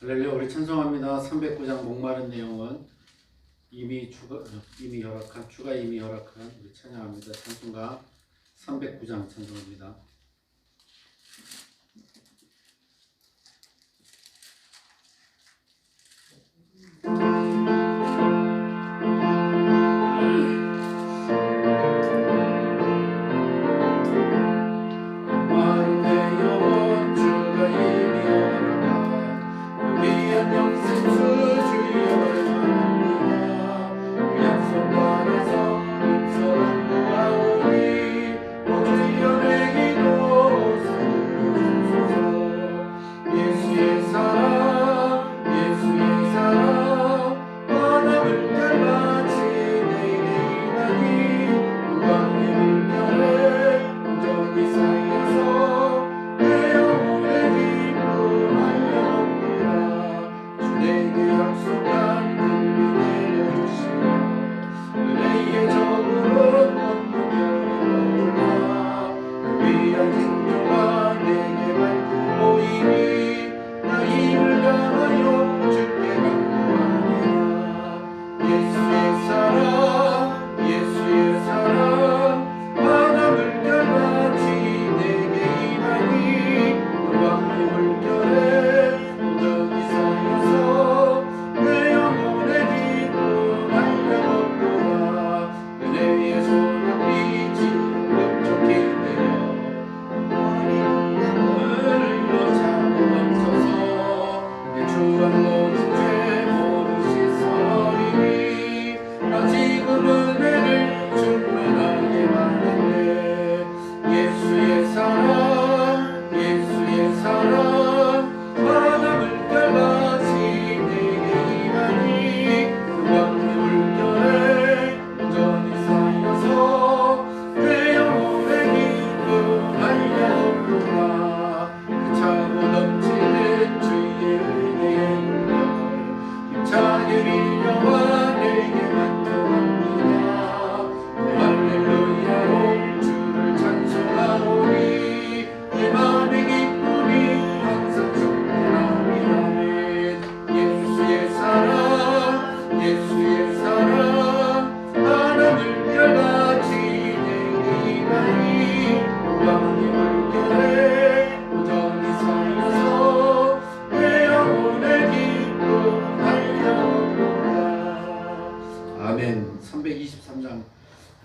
할렐루야. 우리 찬송합니다. 309장 목마른 내용은 이미 허락한 주가 이미 허락한 우리 찬양합니다. 찬송가 309장 찬송합니다. 아멘. 323장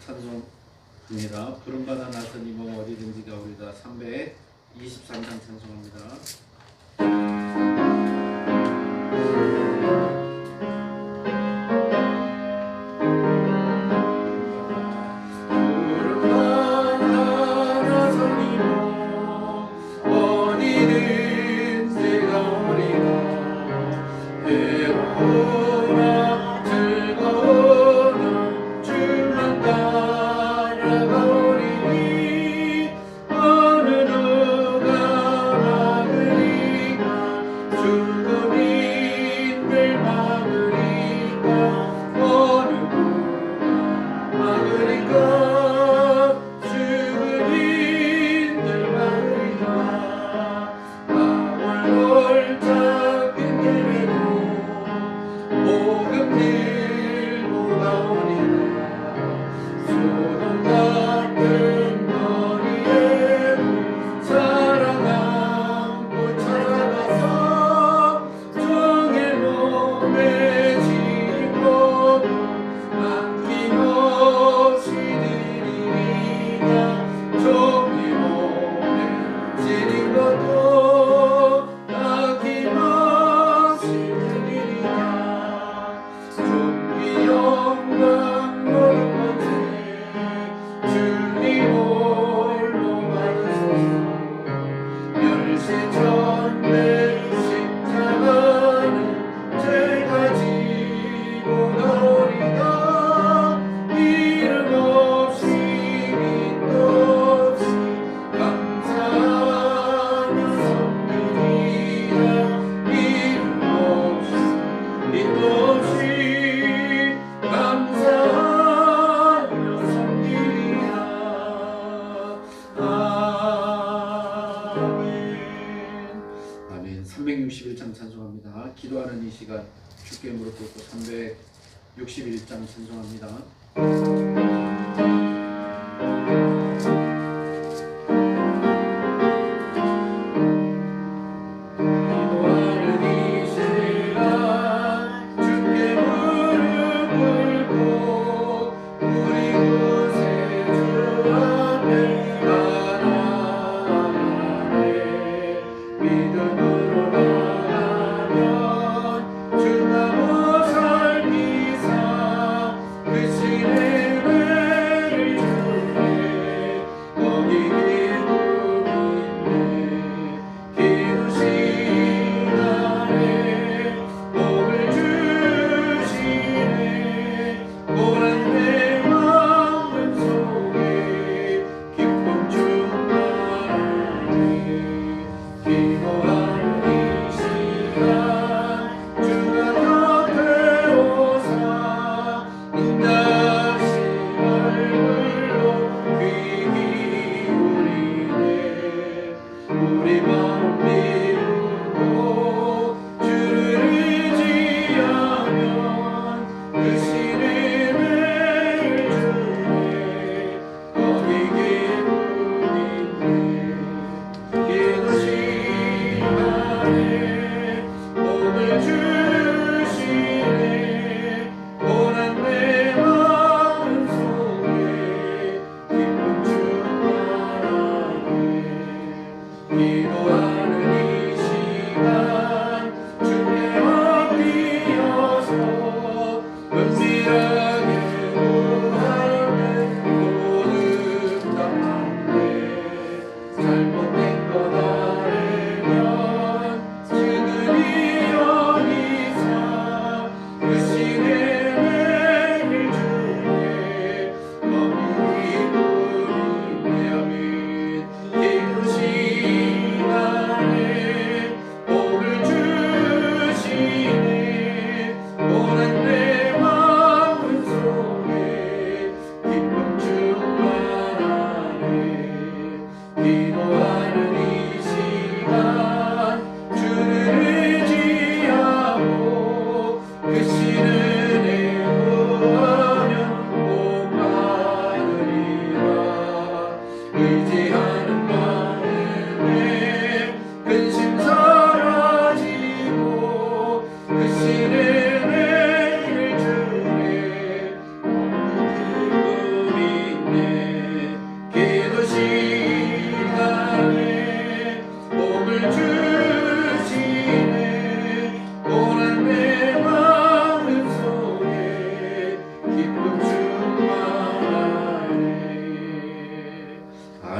찬송입니다. 부름받아 나선 이몸 어디든지 가오리다. 323장 찬송합니다. 아멘. 361장 찬송합니다. 기도하는 이 시간 주께 무릎 꿇고 361장 찬송합니다.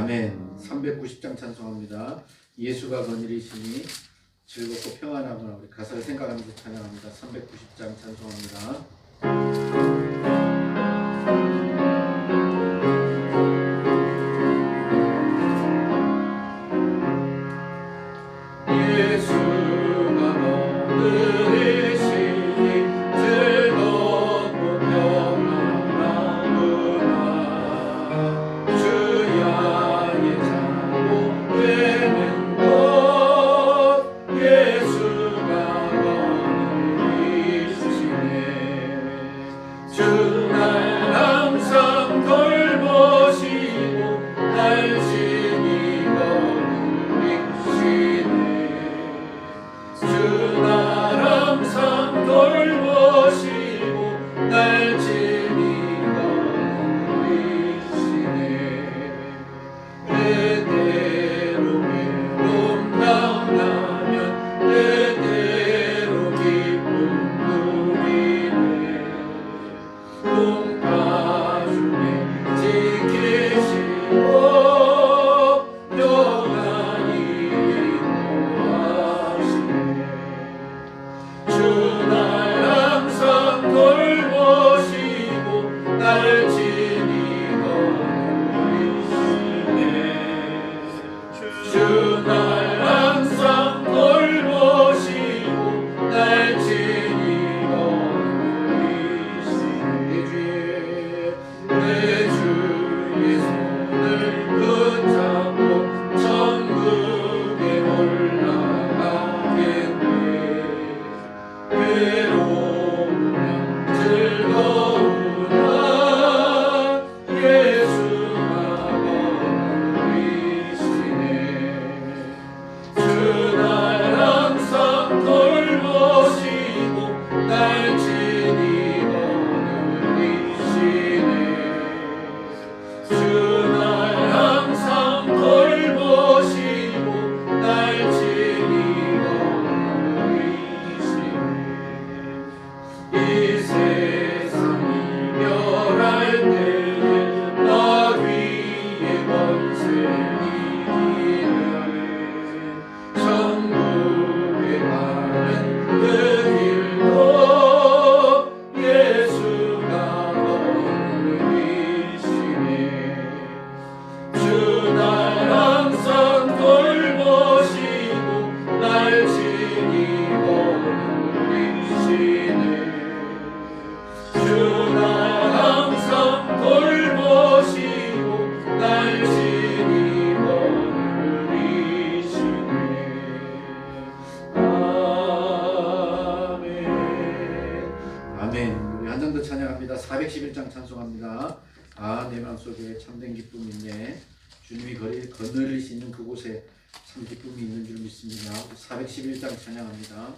아멘. 390장 찬송합니다. 예수가 거느리시니 즐겁고 평안하구나. 우리 가사를 생각하면서 찬양합니다. 390장 찬송합니다. 예수가 거느리시네 411장 찬송합니다. 아, 내 마음속에 참된 기쁨이 있네. 주님이 거느리시는 그곳에 참 기쁨이 있는 줄 믿습니다. 411장 찬양합니다.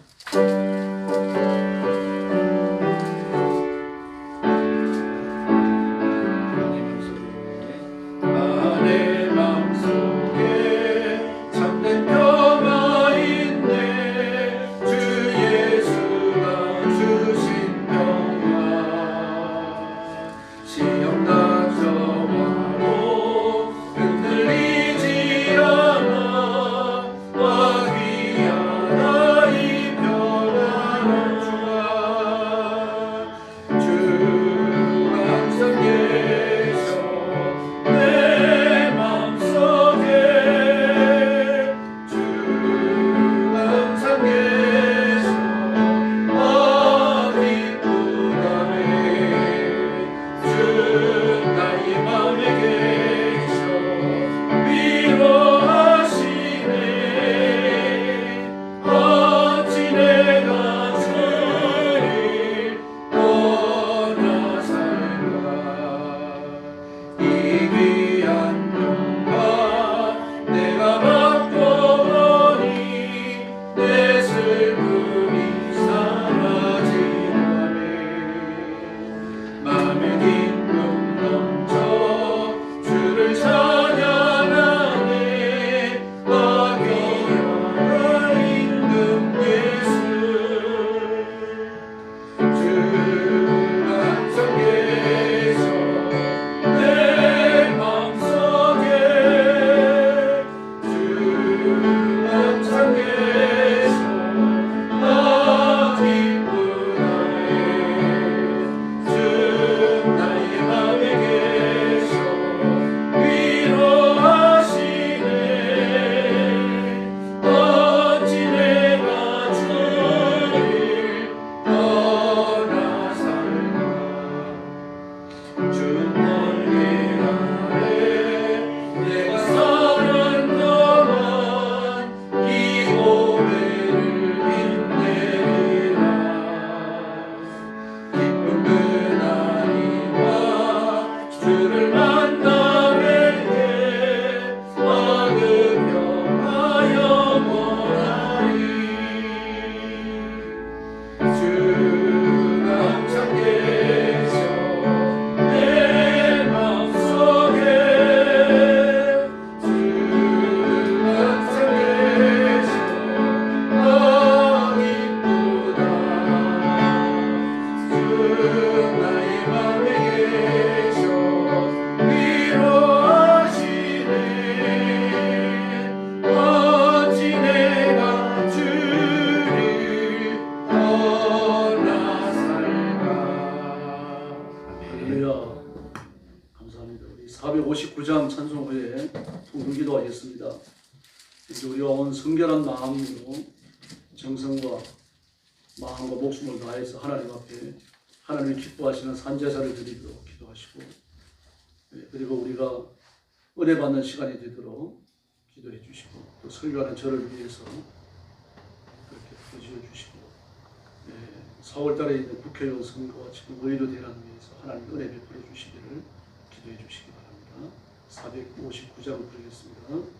감사합니다. 우리 459장 찬송 후에 통성기도 하겠습니다. 이제 우리가 온 성결한 마음으로 정성과 마음과 목숨을 다해서 하나님 앞에 하나님이 기뻐하시는 산제사를 드리도록 기도하시고, 그리고 우리가 은혜 받는 시간이 되도록 기도해 주시고, 또 설교하는 저를 위해서 그렇게 부르짖어 주시고, 4월달에 있는 국회의원 선거와 지금 의료 대란 위해서 하나님 은혜 베풀어 주시기를 기도해 주시기 바랍니다. 459장 부르겠습니다.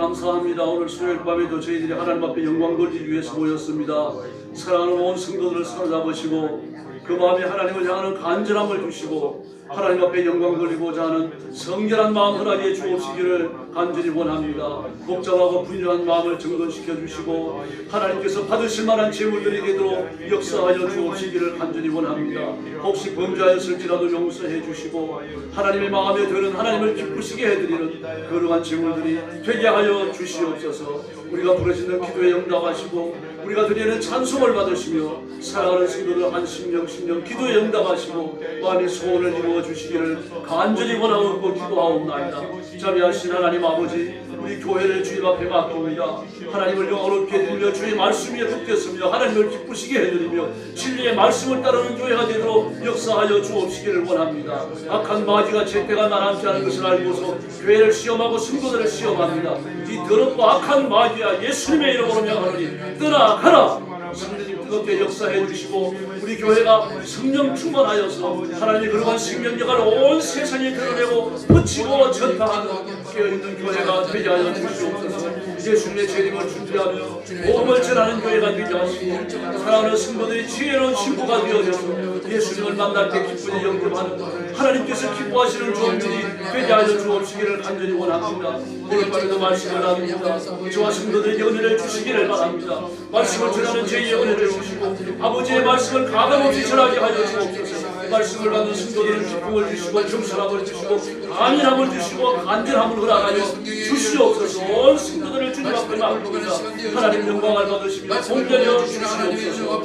감사합니다. 오늘 수요일 밤에도 저희들이 하나님 앞에 영광 돌리기 위해서 모였습니다. 사랑하는 온 성도들을 사로잡으시고 그 마음에 하나님을 향하는 간절함을 주시고 하나님 앞에 영광 돌리고자 하는 성결한 마음 하나님의 주옵시기를 간절히 원합니다. 복잡하고 분주한 마음을 정돈시켜 주시고 하나님께서 받으실 만한 재물들이 되도록 역사하여 주옵시기를 간절히 원합니다. 혹시 범죄하였을지라도 용서해 주시고 하나님의 마음에 드는 하나님을 기쁘시게 해드리는 거룩한 재물들이 되게 하여 주시옵소서. 우리가 부르짖는 기도에 응답하시고 우리가 드리는 찬송을 받으시며 사랑하는 성도들 한 심령 기도에 응답하시고 마음의 소원을 이루어 주시기를 간절히 원하고 기도하옵나이다. 자비하신 하나님 아버지, 우리 교회를 주님 앞에 맡깁니다. 하나님을 영원롭게 드리며 주의 말씀 위에 붙겠으며 하나님을 기쁘시게 해드리며 진리의 말씀을 따르는 교회가 되도록 역사하여 주옵시기를 원합니다. 악한 마귀가 제때가 나남지 않은 것을 알고서 교회를 시험하고 성도들을 시험합니다. 이 더럽고 악한 마귀야 예수님의 이름으로 명하노니 떠나가라. 성령님 뜨겁게 역사해 주시고 우리 교회가 성령 충만하여서 하나님의 거룩한 생명력을 온 세상에 드러내고 붙이고 전파하는 깨어있는 교회가 되게 하여 주시옵소서. 예수님의 재림을 준비하며 복음을 전하는 교회가 되게 하시고 사랑하는 성도들이 지혜로운 신부가 되어져서 예수님을 만날 때 기쁘게 영접하는 하나님께서 기뻐하시는 종들이 되게 하여 주옵시기를 간절히 원합니다. 오늘 밤에도 말씀을 나눕니다. 저와 성도들에게 은혜를 주시기를 바랍니다. 말씀을 전하는 저희의 은혜를 주시고 아버지의 말씀을 가감없이 전하게 하여 주옵소서. 말씀을 받는 성도들은 기쁨을 주시고 겸손함을 주시고 안일함을 주시고 간절함을 허락하여 주시옵소서. 온 성도들을 주님 앞에 맡깁니다. 하나님 영광을 받으시며 공전여 주시옵소서.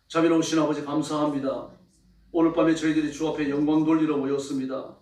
자비로우신 아버지 감사합니다. 오늘 밤에 저희들이 주 앞에 영광 돌리러 모였습니다.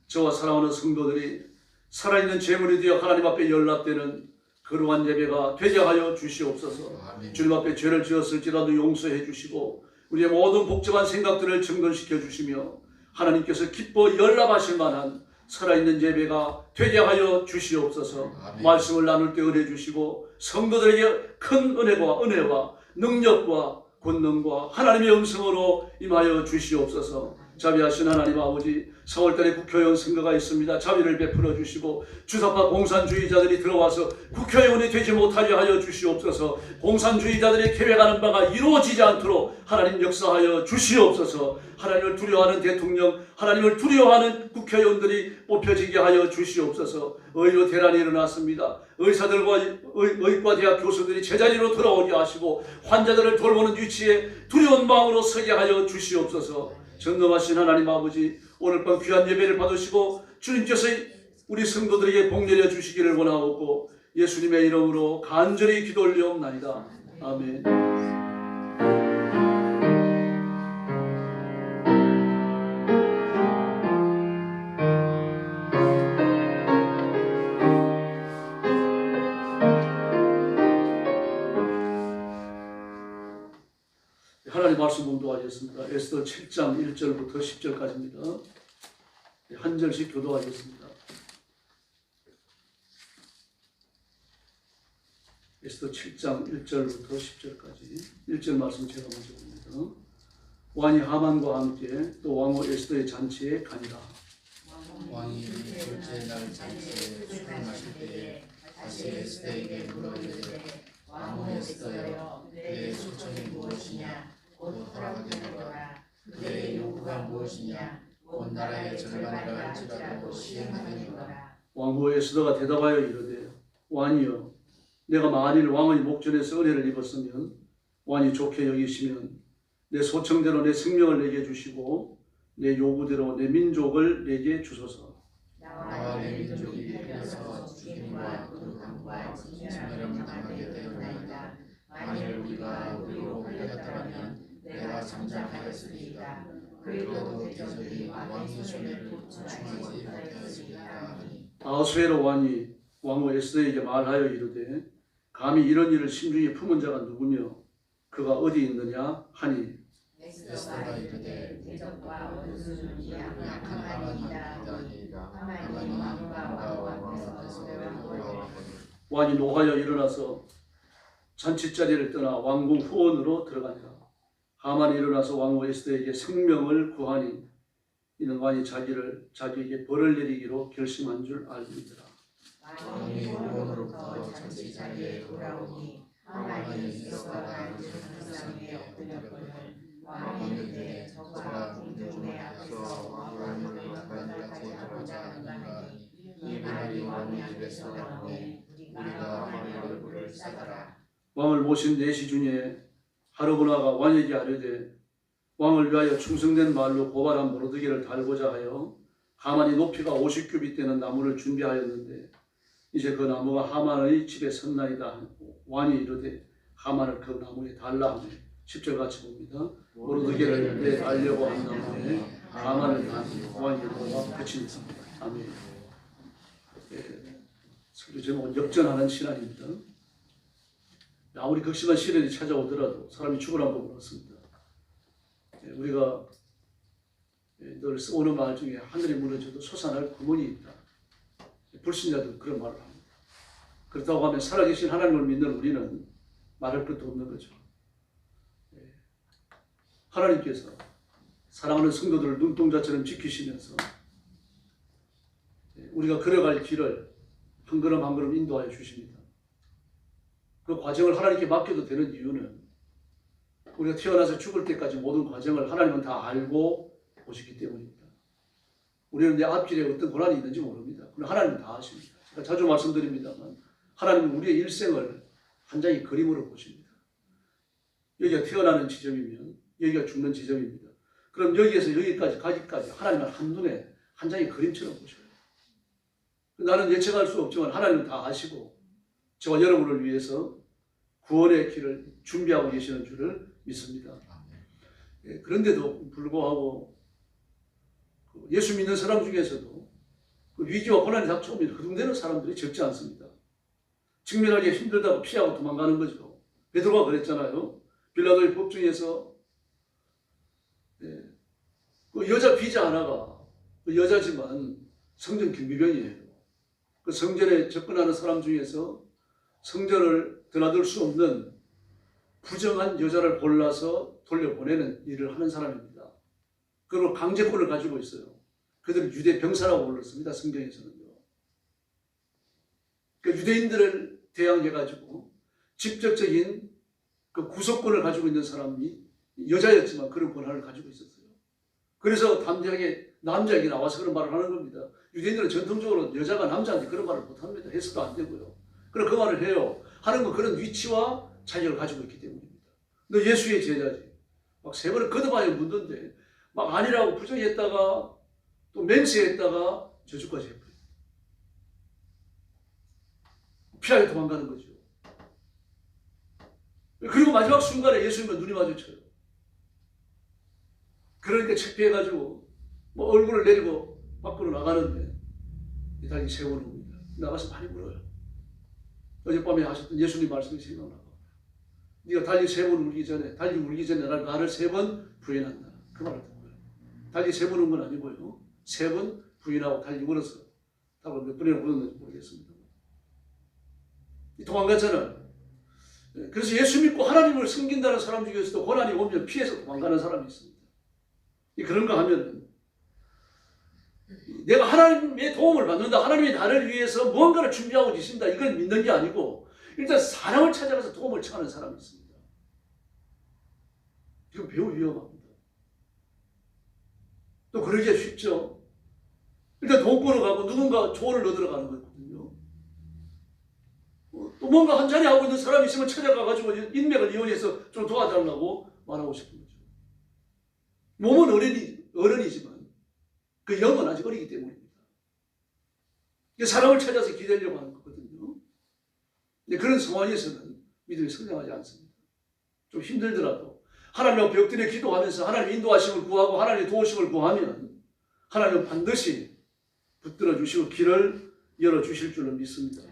저와 사랑하는 성도들이 살아있는 제물이 되어 하나님 앞에 연락되는 거룩한 예배가 되게 하여 주시옵소서. 주님 앞에 죄를 지었을지라도 용서해 주시고 우리의 모든 복잡한 생각들을 정돈시켜 주시며 하나님께서 기뻐 연락하실 만한 살아있는 예배가 되게 하여 주시옵소서. 말씀을 나눌 때 은혜 주시고 성도들에게 큰 은혜와 능력과 권능과 하나님의 음성으로 임하여 주시옵소서. 자비하신 하나님 아버지, 4월달에 국회의원 선거가 있습니다. 자비를 베풀어 주시고 주사파 공산주의자들이 들어와서 국회의원이 되지 못하게 하여 주시옵소서. 공산주의자들이 계획하는 바가 이루어지지 않도록 하나님 역사하여 주시옵소서. 하나님을 두려워하는 대통령, 하나님을 두려워하는 국회의원들이 뽑혀지게 하여 주시옵소서. 의료 대란이 일어났습니다. 의사들과 의과대학 교수들이 제자리로 돌아오게 하시고 환자들을 돌보는 위치에 두려운 마음으로 서게 하여 주시옵소서. 전능하신 하나님 아버지, 오늘 밤 귀한 예배를 받으시고 주님께서 우리 성도들에게 복 내려 주시기를 원하옵고 예수님의 이름으로 간절히 기도 올리옵나이다. 아멘. 하나님 말씀 공독하겠습니다. 에스더 7장 1절부터 10절까지입니다. 한 절씩 교독하겠습니다. 에스더 7장 1절부터 10절까지 1절 말씀 제가 먼저 봅니다. 왕이 하만과 함께 또 왕후 에스더의 잔치에 가니라. 왕이 둘째 날 잔치에 술을 마실 때에 다시 에스더에게 물어 이르되 왕후 에스더여 그대의 소청이 무엇이냐 곧 허락하겠노라. 그대의 요구가 무엇이냐 곧 나라의 절반이라 할지라도 시행하겠노라. 왕후 에스더가 대답하여 이르되 왕이여 내가 만일 왕의 목전에서 은혜를 입었으면 왕이 좋게 여기시면 내 소청대로 내 생명을 내게 주시고 내 요구대로 내 민족을 내게 주소서. 나와 내 민족이 풀려서 죽임과 거룩함과 진멸함을 당하게 되었나이다. 만일 우리가 우리로 끌려갔더라면 내가 잠잠하였으리이다. 그리고도 대적이 왕의 손해를 보충하지 못하였으리이다 하니. 아하수에로 왕이 왕후 에스더에게 말하여 이르되 감히 이런 일을 심중에 품은 자가 누구며 그가 어디 있느냐 하니 에스더가 이르되 대적과 원수는 약한 하만이다 하니 하만이 왕과 왕 앞에서 외면하고 왕이 노하여 일어나서 잔치자리를 떠나 왕궁 후원으로 들어가니라. 하만이 일어나서 왕후 에스더에게 생명을 구하니 이는 왕이 자기에게 벌을 내리기로 결심한 줄 알미니라. 왕이 후원으로부터 잔치 자리에 돌아오니 하만이 에스더가 앉은 상상에 엎드렸거늘 왕이 이르되 저가 궁중의 앞에서 왕을 만나지 하고자 하나니 이 말이 왕의 입에서 나오니 우리가 왕의 얼굴을 싸더라. 왕을 모신 내시 중에 하르보나가 왕에게 아뢰되 왕을 위하여 충성된 말로 고발한 모르드게를 달고자 하여 하만이 높이가 50규빗 되는 나무를 준비하였는데 이제 그 나무가 하만의 집에 섰나이다. 왕이 이르되 하만을 그 나무에 달라 하며 10절 같이 봅니다. 모르드게를 내 알려고 한 나무에 하만을 단 왕이 이르고 붙이니라. 아멘. 설교 제목은 역전하는 신앙입니다. 아무리 극심한 시련이 찾아오더라도 사람이 죽으란 법은 없습니다. 우리가 늘 써오는 말 중에 하늘이 무너져도 솟아날 구멍이 있다. 불신자들 그런 말을 합니다. 그렇다고 하면 살아계신 하나님을 믿는 우리는 말할 것도 없는 거죠. 하나님께서 사랑하는 성도들을 눈동자처럼 지키시면서 우리가 걸어갈 길을 한 걸음 한 걸음 인도하여 주십니다. 그 과정을 하나님께 맡겨도 되는 이유는 우리가 태어나서 죽을 때까지 모든 과정을 하나님은 다 알고 오시기 때문입니다. 우리는 내 앞길에 어떤 고난이 있는지 모릅니다. 그러나 하나님은 다 아십니다. 제가 자주 말씀드립니다만 하나님은 우리의 일생을 한 장의 그림으로 보십니다. 여기가 태어나는 지점이면 여기가 죽는 지점입니다. 그럼 여기에서 여기까지 가기까지 하나님은 한눈에 한 장의 그림처럼 보셔요. 나는 예측할 수 없지만 하나님은 다 아시고 저와 여러분을 위해서 구원의 길을 준비하고 계시는 줄을 믿습니다. 그런데도 불구하고 예수 믿는 사람 중에서도 위기와 고난이 닥쳐오면 허둥대는 사람들이 적지 않습니다. 직면하기 힘들다고 피하고 도망가는 거죠. 베드로가 그랬잖아요. 빌라도의 법정에서 그 여자 비자 하나가 그 여자지만 성전 경비병이에요. 그 성전에 접근하는 사람 중에서 성전을 드나들 수 없는 부정한 여자를 골라서 돌려보내는 일을 하는 사람입니다. 그리고 강제권을 가지고 있어요. 그들은 유대 병사라고 불렀습니다. 성경에서는요. 그 유대인들을 대항해가지고 직접적인 그 구속권을 가지고 있는 사람이 여자였지만 그런 권한을 가지고 있었어요. 그래서 담대하게 남자에게 나와서 그런 말을 하는 겁니다. 유대인들은 전통적으로 여자가 남자한테 그런 말을 못합니다. 해서도 안 되고요. 그럼 그 말을 해요. 하는 건 그런 위치와 자격을 가지고 있기 때문입니다. 너 예수의 제자지. 막 세 번을 거듭하여 묻는데 막 아니라고 부정했다가 또 맹세했다가 저주까지 해버려요. 피하게 도망가는 거죠. 그리고 마지막 순간에 예수님과 눈이 마주쳐요. 그러니까 창피해가지고 뭐 얼굴을 내리고 밖으로 나가는데 달리 세우는 겁니다. 나가서 많이 울어요. 어젯밤에 하셨던 예수님 말씀이 생각나고 네가 달리 세 번 울기 전에 나를 세 번 부인한다. 그 말을 듣고요. 달리 세 번 운 건 아니고요. 세 번 부인하고 달리 울었어요. 답을 몇 번이나 울었는지 모르겠습니다. 도망갔잖아요. 그래서 예수 믿고 하나님을 섬긴다는 사람 중에서도 고난이 오면 피해서 도망가는 사람이 있습니다. 그런가 하면 내가 하나님의 도움을 받는다, 하나님이 나를 위해서 무언가를 준비하고 계신다, 이걸 믿는 게 아니고 일단 사람을 찾아가서 도움을 청하는 사람이 있습니다. 이건 매우 위험합니다. 또 그러기가 쉽죠. 일단 돈 벌어가고 누군가 조언을 얻으러 가는 거거든요. 또 뭔가 한자리 하고 있는 사람이 있으면 찾아가가지고 인맥을 이용해서 좀 도와달라고 말하고 싶은 거죠. 몸은 어른이지만 그 영은 아직 어리기 때문입니다. 사람을 찾아서 기대려고 하는 거거든요. 근데 그런 상황에서는 믿음이 성장하지 않습니다. 좀 힘들더라도 하나님 앞에 엎드려 기도하면서 하나님 인도하심을 구하고 하나님의 도우심을 구하면 하나님은 반드시 붙들어 주시고 길을 열어주실 줄로 믿습니다.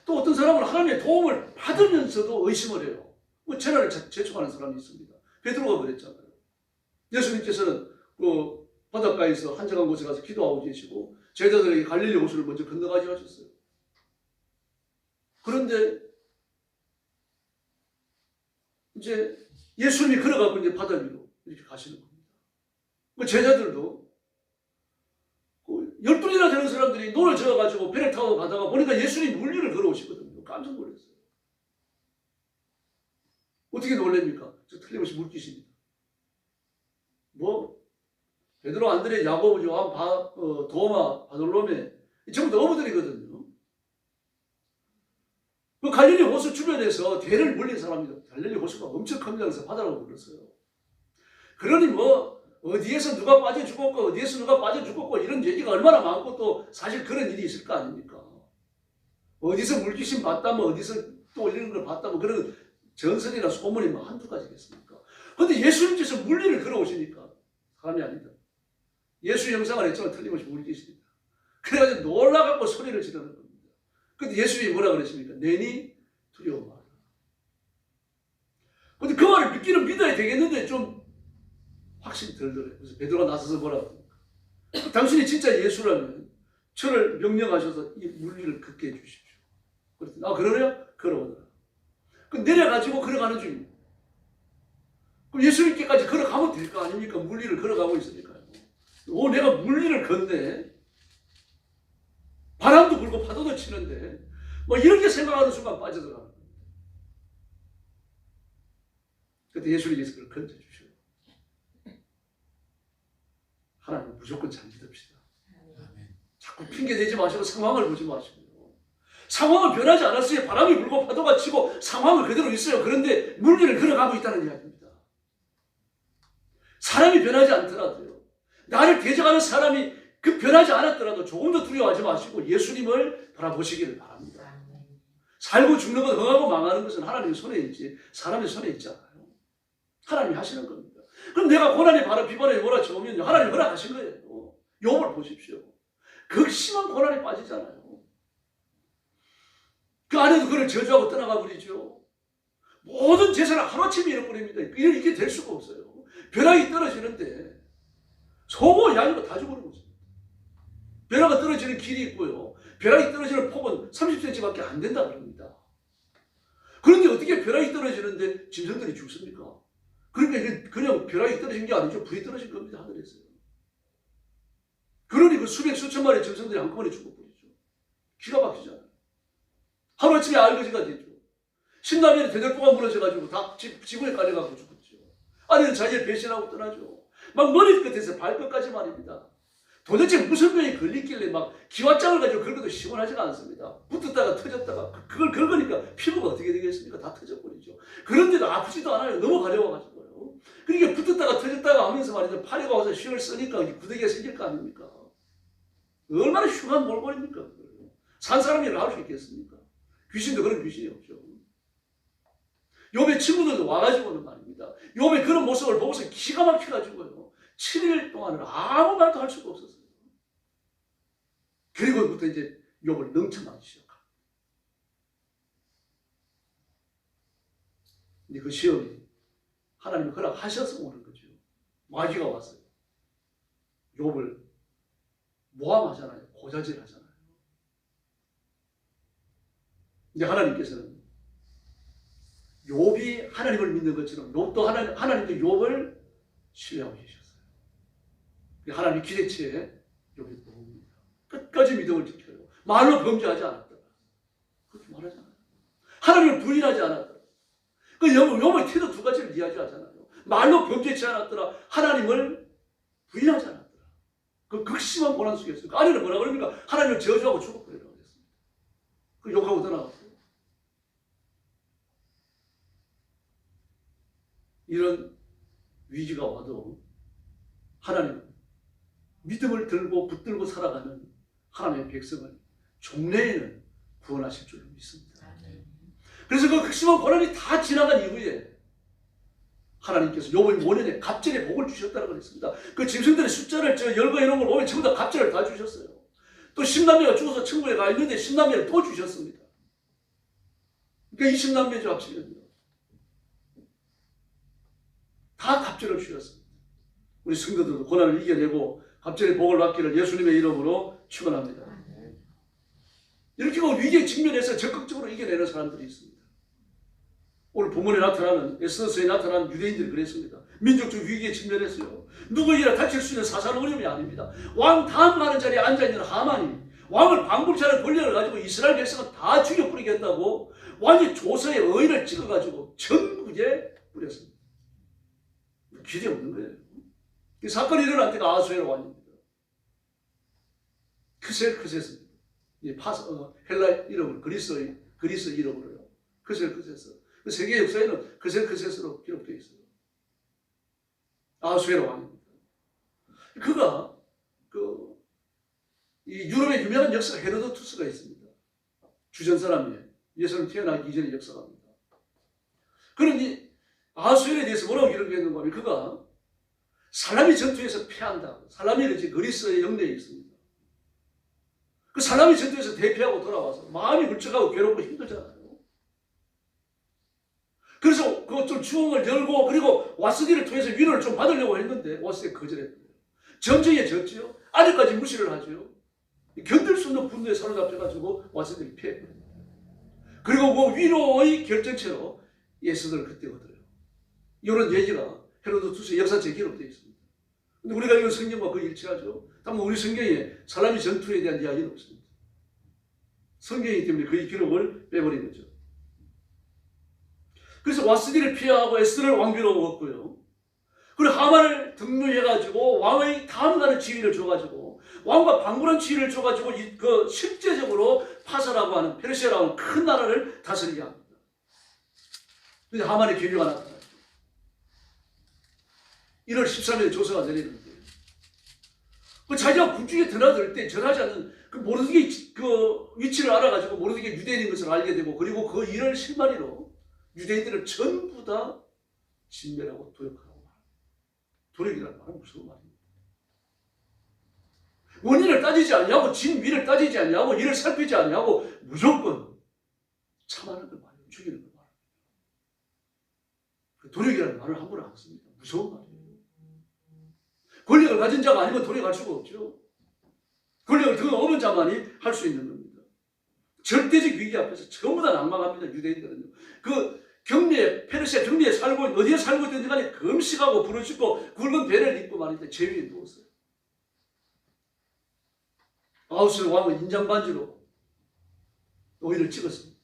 또 어떤 사람은 하나님의 도움을 받으면서도 의심을 해요. 재난을 재촉하는 사람이 있습니다. 베드로가 그랬잖아요. 예수님께서는 그 바닷가에서 한적한 곳에 가서 기도하고 계시고 제자들에게 갈릴리 호수를 먼저 건너가게 하셨어요. 그런데 이제 예수님이 걸어가고 이제 바다 위로 이렇게 가시는 겁니다. 그 제자들도 12이나 되는 사람들이 노를 저어가지고 배를 타고 가다가 보니까 예수님이 물 위를 걸어오시거든요. 깜짝 놀랐어요. 어떻게 놀랍니까? 저 틀림없이 물귀신입니다. 베드로, 안드레, 야고보, 요한, 도마, 바돌로메 전부 다 어부들이거든요. 그 갈릴리 호수 주변에서 대를 물린 사람입니다. 갈릴리 호수가 엄청 큽니다. 그래서 바다라고 불렀어요. 그러니 어디에서 누가 빠져 죽었고 어디에서 누가 빠져 죽었고 이런 얘기가 얼마나 많고 또 사실 그런 일이 있을 거 아닙니까? 어디서 물귀신 봤다 어디서 또 이런 걸 봤다 그런 전설이나 소문이 한두 가지겠습니까? 그런데 예수님께서 물리를 걸어오시니까 사람이 아니다. 예수 형상을 했지만 틀림없이 물귀신이다. 그래가지고 놀라갖고 소리를 지르는 겁니다. 근데 예수님이 뭐라 그러십니까? 내니 두려워 마라. 근데 그 말을 믿기는 믿어야 되겠는데 좀 확신이 들더래요. 그래서 베드로가 나서서 뭐라고 합니까? 당신이 진짜 예수라면 저를 명령하셔서 이 물리를 걷게 해주십시오. 그랬더니 그러네요? 걸어오더라. 그 내려가지고 걸어가는 중입니다. 그럼 예수님께까지 걸어가면 될 거 아닙니까? 물리를 걸어가고 있으니까요. 내가 물리를 걷네. 바람도 불고 파도도 치는데 이렇게 생각하는 순간 빠져들어가는 겁니다. 그때 예수님께서 그걸 건져주셔요. 하나님 무조건 잘 믿읍시다. 자꾸 핑계대지 마시고 상황을 보지 마시고요. 상황은 변하지 않았어요. 바람이 불고 파도가 치고 상황은 그대로 있어요. 그런데 물리를 걸어가고 있다는 이야기입니다. 사람이 변하지 않더라도요. 나를 대적하는 사람이 변하지 않았더라도 조금 더 두려워하지 마시고 예수님을 바라보시기를 바랍니다. 살고 죽는 것, 흥하고 망하는 것은 하나님의 손에 있지 사람의 손에 있지 않아요. 하나님이 하시는 겁니다. 그럼 내가 고난에 비바람에 몰아쳐오면 하나님 허락하신 거예요. 욥을 보십시오. 극심한 고난에 빠지잖아요. 그 아내도 그를 저주하고 떠나가 버리죠. 모든 재산을 하루아침에 잃어버립니다. 이게 될 수가 없어요. 벼락이 떨어지는데 소고 양이고 다 죽어버리고 벼락이 떨어지는 길이 있고요. 벼락이 떨어지는 폭은 30cm밖에 안 된다 그럽니다. 그런데 어떻게 벼락이 떨어지는데 짐승들이 죽습니까? 그러니까 그냥 벼락이 떨어진 게 아니죠. 불이 떨어진 겁니다. 하늘에서요. 그러니 그 수백 수천 마리 짐승들이 한꺼번에 죽어버리죠. 기가 막히잖아요. 하루아침에 알거지가 되죠. 신라면에 대들보가 무너져가지고 다 지구에 깔려가고 죽었죠. 아내는 자기를 배신하고 떠나죠. 막 머리끝에서 발끝까지 말입니다. 도대체 무슨 병이 걸리길래 막 기왓장을 가지고 긁어도 시원하지가 않습니다. 붙었다가 터졌다가 그걸 긁으니까 피부가 어떻게 되겠습니까? 다 터져버리죠. 그런데도 아프지도 않아요. 너무 가려워가지고요. 그러니까 붙었다가 터졌다가 하면서 말이죠. 파리가 와서 쉬를 쓰니까 구데기가 생길 거 아닙니까? 얼마나 흉한 몰골입니까? 산 사람이 나올 수 있겠습니까? 귀신도 그런 귀신이 없죠. 욥의 친구들도 와가지고는 말입니다. 욥의 그런 모습을 보고서 기가 막혀가지고요. 7일 동안은 아무 말도 할 수가 없었어요. 그리고부터 이제 욥을 능청하기 시작합니다. 근데 그 시험이 하나님이 허락하셔서 오는 거죠. 마귀가 왔어요. 욥을 모함하잖아요. 고자질하잖아요. 근데 하나님께서는 욥이 하나님을 믿는 것처럼 욥도 하나님도 욥을 신뢰하고 계셨어요. 하나님의 기대치에 여기 보입니다. 끝까지 믿음을 지켜요. 말로 범죄하지 않았더라. 그렇게 말하지 않아요. 하나님을 부인하지 않았더라. 그 요번 태도 두 가지를 이야기하잖아요. 말로 범죄치 않았더라. 하나님을 부인하지 않았더라. 그 극심한 고난 속에 있어요. 그 아내는 뭐라 그럽니까? 하나님을 저주하고 죽어버리라고 했습니다. 그 욕하고 떠나갔어요. 이런 위기가 와도 하나님은 믿음을 들고 붙들고 살아가는 하나님의 백성을 종래에는 구원하실 줄 믿습니다. 그래서 그 극심한 고난이 다 지나간 이후에 하나님께서 요번 5년에 갑절의 복을 주셨다고 그랬습니다. 그 짐승들의 숫자를 열거해 놓은 걸 보면 전부 다 갑절을 다 주셨어요. 또 10남매가 죽어서 천국에 가 있는데 10남매를 또 주셨습니다. 그러니까 20남매죠, 합치면요. 다 갑절을 주셨습니다. 우리 성도들도 고난을 이겨내고 갑절의 복을 받기를 예수님의 이름으로 축원합니다. 이렇게 위기에 직면해서 적극적으로 이겨내는 사람들이 있습니다. 오늘 본문에 나타나는 에스더서에 나타나는 유대인들이 그랬습니다. 민족적 위기에 직면했어요. 누구에게나 닥칠 수 있는 사사는 어려움이 아닙니다. 왕 다음 가는 자리에 앉아있는 하만이 왕을 방불케 하는 권력을 가지고 이스라엘 백성은 다 죽여버리겠다고 왕이 조서에 의를 찍어가지고 전국에 뿌렸습니다. 기대 없는 거예요. 이 사건이 일어날 때가 아수에로 왕입니다. 크세스입니다. 헬라 이름을 그리스 이름으로요. 크세스. 그 세계 역사에는 크세스로 기록되어 있어요. 아수에로 왕입니다. 그가 이 유럽의 유명한 역사가 헤로도투스가 있습니다. 주전 사람이에요. 예수님 태어나기 이전의 역사가입니다. 그러니 아수엘에 대해서 뭐라고 기록했는가 하면 그가 살라미 전투에서 패한다. 살라미는 이제 그리스의 영내에 있습니다. 그 살라미 전투에서 대패하고 돌아와서 마음이 훌쩍하고 괴롭고 힘들잖아요. 그래서 그 좀 주홍을 열고 그리고 와스디를 통해서 위로를 좀 받으려고 했는데 와스디가 거절했어요. 전쟁에 졌지요. 아직까지 무시를 하죠. 견딜 수 없는 분노에 사로잡혀가지고 와스디를 피해버립니다. 그리고 그 위로의 결정체로 예수들을 그때 얻어요. 이런 얘기가 헤로도투스의 역사책에 기록되어 있습니다. 근데 우리가 이런 성경과 그 일치하죠. 다만 우리 성경에 살라미 전투에 대한 이야기는 없습니다. 성경이기 때문에 그 기록을 빼버린 거죠. 그래서 와스디를 피하고 에스더를 왕비로 얻고요. 그리고 하만을 등록해가지고 왕의 다음가는 지위를 줘가지고 왕과 방불한 지위를 줘가지고 그 실제적으로 파사라고 하는 페르시아라고 하는 큰 나라를 다스리게 합니다. 근데 하만의 계류가 나타나죠. 1월 13일에 조서가 내리는데 그 자기가 궁중에 드나들 때 전하지 않는 그 모르드게 그 위치를 알아가지고 모르드게 유대인인 것을 알게 되고 그리고 그 일을 실마리로 유대인들을 전부 다 진멸하고 도역하라고 말합니다. 도력이라는 말은 무서운 말입니다. 원인을 따지지 않냐고 진위를 따지지 않냐고 이를 살피지 않냐고 무조건 참아는 걸 말이에요. 죽이는 걸 말합니다. 그 도력이라는 말을 함부로 안 씁니다. 무서운 말이에요. 권력을 가진 자가 아니면 도력할 수가 없죠. 권력을 더 얻은 자만이 할 수 있는 겁니다. 절대적 위기 앞에서 전부 다 낭망합니다. 유대인들은요. 그 페르시아 경리에 살고 어디에 살고 있든지 간에 금식하고 부르짖고 굵은 배를 입고 말인데 제 위에 누웠어요. 아우스의 왕은 인장반지로 오이를 찍었습니다.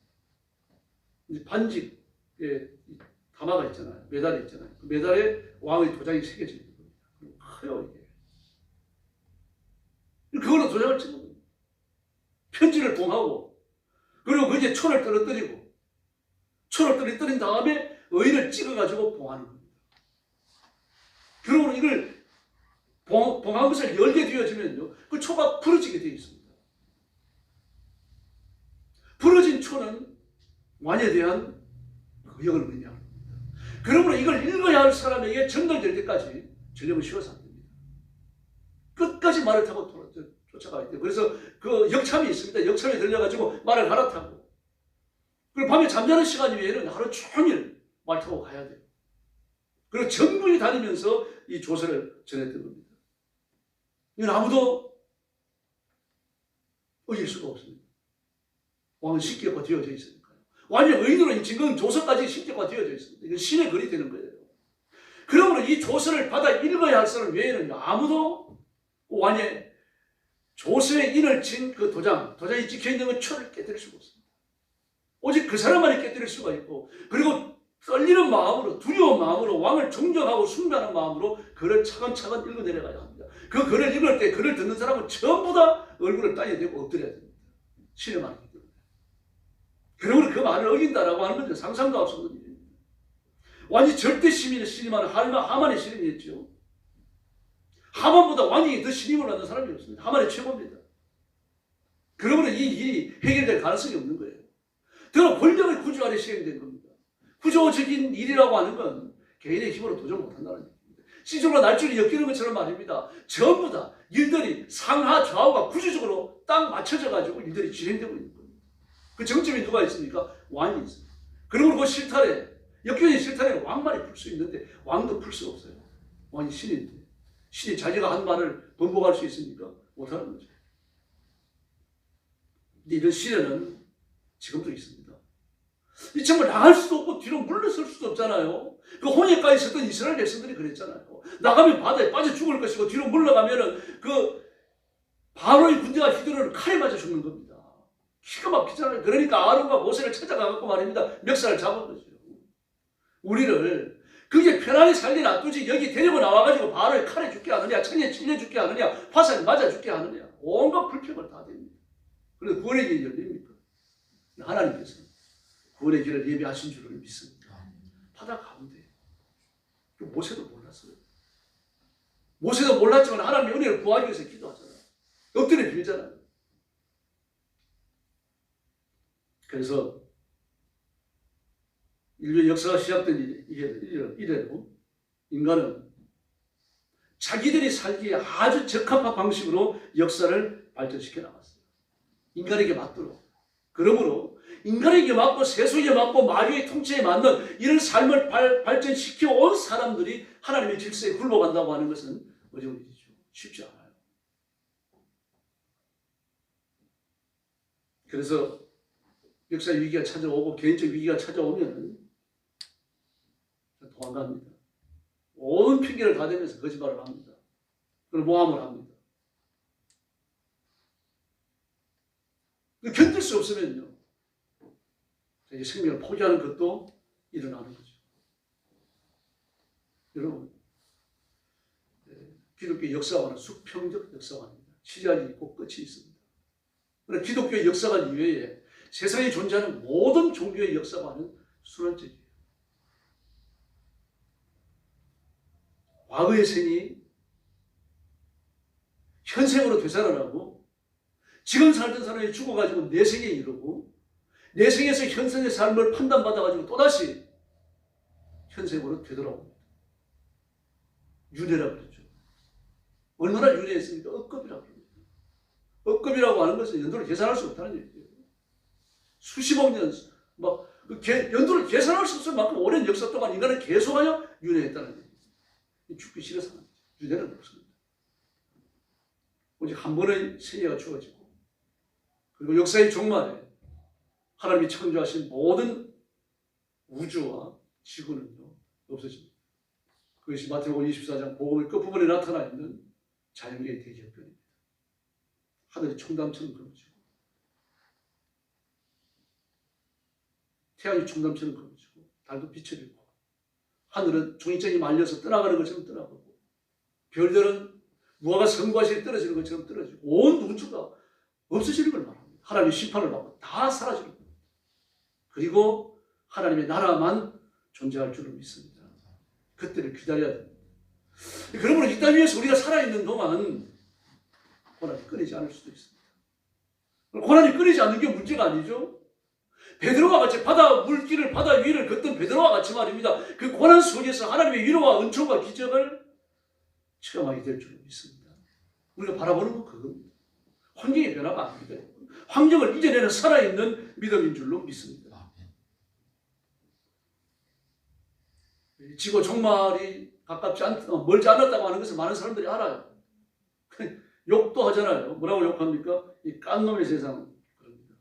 반지에 담화가 있잖아요. 메달이 있잖아요. 그 메달에 왕의 도장이 새겨져 있는 겁니다. 커요 이게. 그걸로 도장을 찍은 겁니다. 편지를 봉하고 그리고 그 이제 촌을 떨어뜨리고 초를 떨어뜨린 다음에 의인을 찍어가지고 봉하는 겁니다. 그러고 이걸 봉한 것을 열게 되어지면요, 그 초가 부러지게 되어 있습니다. 부러진 초는 왕에 대한 의역을 의미합니다. 그러므로 이걸 읽어야 할 사람에게 전달될 때까지 전력을 씌워서 안 됩니다. 끝까지 말을 타고 쫓아가야 돼요. 그래서 그 역참이 있습니다. 역참에 들려가지고 말을 갈아타고 그리고 밤에 잠자는 시간 외에는 하루 종일 말 타고 가야 돼요. 그리고 전국에 다니면서 이 조서를 전했던 겁니다. 이건 아무도 어길 수가 없습니다. 왕은 신격화 되어져 있으니까요. 왕이 의인으로 증거는 조서까지 신격화 되어져 있습니다. 이건 신의 글이 되는 거예요. 그러므로 이 조서를 받아 읽어야 할 사람 외에는 아무도 왕의 조서에 인을 친 그 도장이 찍혀있는 그 철을 깨뜨릴 수가 없습니다. 오직 그 사람만이 깨뜨릴 수가 있고, 그리고 떨리는 마음으로, 두려운 마음으로, 왕을 존경하고 숭배하는 마음으로 글을 차근차근 읽어 내려가야 합니다. 그 글을 읽을 때 글을 듣는 사람은 전부 다 얼굴을 따야 되고 엎드려야 됩니다. 신의 말이기 때문에. 그러므로 그 말을 어긴다라고 하는 건 상상도 할 수 없는 일입니다. 왕이 절대 신임하는 하만의 신임이었죠. 하만보다 왕이 더 신임을 받는 사람이 없습니다. 하만이 최고입니다. 그러므로 이 일이 해결될 가능성이 없는 거예요. 더러 권력의 구조안에 시행된 겁니다. 구조적인 일이라고 하는 건 개인의 힘으로 도전 못한다는 얘기입니다. 시조가 날줄이 엮이는 것처럼 말입니다. 전부 다 일들이 상하 좌우가 구조적으로 딱 맞춰져 가지고 일들이 진행되고 있는 겁니다. 그 정점이 누가 있습니까? 왕이 있습니다. 그러므로 그 실타래, 엮여진 실타래는 왕만이 풀 수 있는데 왕도 풀 수 없어요. 왕이 신인데. 신이 자기가 한 말을 번복할 수 있습니까? 못하는 거죠. 근데 이런 시련은 지금도 있습니다. 이 정말 나갈 수도 없고 뒤로 물러설 수도 없잖아요. 그 홍해가에 있었던 이스라엘 백성들이 그랬잖아요. 나가면 바다에 빠져 죽을 것이고 뒤로 물러가면은 그 바로의 군대가 휘두르는 칼에 맞아 죽는 겁니다. 기가 막히잖아요. 그러니까 아론과 모세를 찾아가갖고 말입니다. 멱살을 잡은 거죠. 우리를 그게 편하게 살게 놔두지 여기 데리고 나와가지고 바로에 칼에 죽게 하느냐, 창에 찔려 죽게 하느냐, 화살에 맞아 죽게 하느냐, 온갖 불평을 다 됩니다. 그래서 구원의 길이 열립니까? 하나님께서 구원의 길을 예비하신 줄을 믿습니다. 바다 가운데 모세도 몰랐어요. 모세도 몰랐지만 하나님의 은혜를 구하기 위해서 기도하잖아요. 엎드려 빌잖아요. 그래서 인류의 역사가 시작된 이래로 인간은 자기들이 살기에 아주 적합한 방식으로 역사를 발전시켜 나갔어요. 인간에게 맞도록. 그러므로 인간에게 맞고 세속에 맞고 마귀의 통치에 맞는 이런 삶을 발전시켜 온 사람들이 하나님의 질서에 굴러간다고 하는 것은 어려운 일이죠. 쉽지 않아요. 그래서 역사의 위기가 찾아오고 개인적 위기가 찾아오면 도망갑니다. 온 핑계를 다 대면서 거짓말을 합니다. 그리고 모함을 합니다. 견딜 수 없으면요, 생명을 포기하는 것도 일어나는 거죠. 여러분, 기독교 역사관은 수평적 역사관입니다. 시작이 있고 끝이 있습니다. 그러나 기독교의 역사관 이외에 세상에 존재하는 모든 종교의 역사관은 순환적이에요. 과거의 생이 현생으로 되살아나고, 지금 살던 사람이 죽어가지고 내 생에 이르고, 내 생에서 현생의 삶을 판단받아가지고 또다시 현생으로 되돌아옵니다. 윤회라고 그러죠. 얼마나 윤회했습니까? 억겁이라고 합니다. 억겁이라고 하는 것은 연도를 계산할 수 없다는 얘기예요. 수십억 년, 연도를 계산할 수 없을 만큼 오랜 역사 동안 인간은 계속하여 윤회했다는 얘기예요. 죽기 싫어서 하는 거죠. 윤회는 없습니다. 오직 한 번의 생애가 주어지고, 그리고 역사의 종말에 하나님이 창조하신 모든 우주와 지구는요, 없어집니다. 그것이 마태복음 24장 복음의 끝부분에 나타나 있는 자연계의 대기업변입니다. 하늘이 청담처럼 그어지고, 태양이 청담처럼 그어지고, 달도 빛을 잃고, 하늘은 종이장이 말려서 떠나가는 것처럼 떠나가고, 별들은 무화과 성과실에 떨어지는 것처럼 떨어지고, 온 우주가 없어지는 걸 말합니다. 하나님의 심판을 받고 다 사라지는 겁니다. 그리고 하나님의 나라만 존재할 줄을 믿습니다. 그때를 기다려야 됩니다. 그러므로 이 땅 위에서 우리가 살아있는 동안 고난이 끊이지 않을 수도 있습니다. 고난이 끊이지 않는 게 문제가 아니죠. 베드로와 같이 바다 위를 걷던 베드로와 같이 말입니다. 그 고난 속에서 하나님의 위로와 은총과 기적을 체험하게 될 줄을 믿습니다. 우리가 바라보는 건 그겁니다. 환경의 변화가 아닙니다. 환경을 이겨내는 살아있는 믿음인 줄로 믿습니다. 지구 종말이 멀지 않았다고 하는 것을 많은 사람들이 알아요. 욕도 하잖아요. 뭐라고 욕합니까? 이 깐놈의 세상. 그럽니다.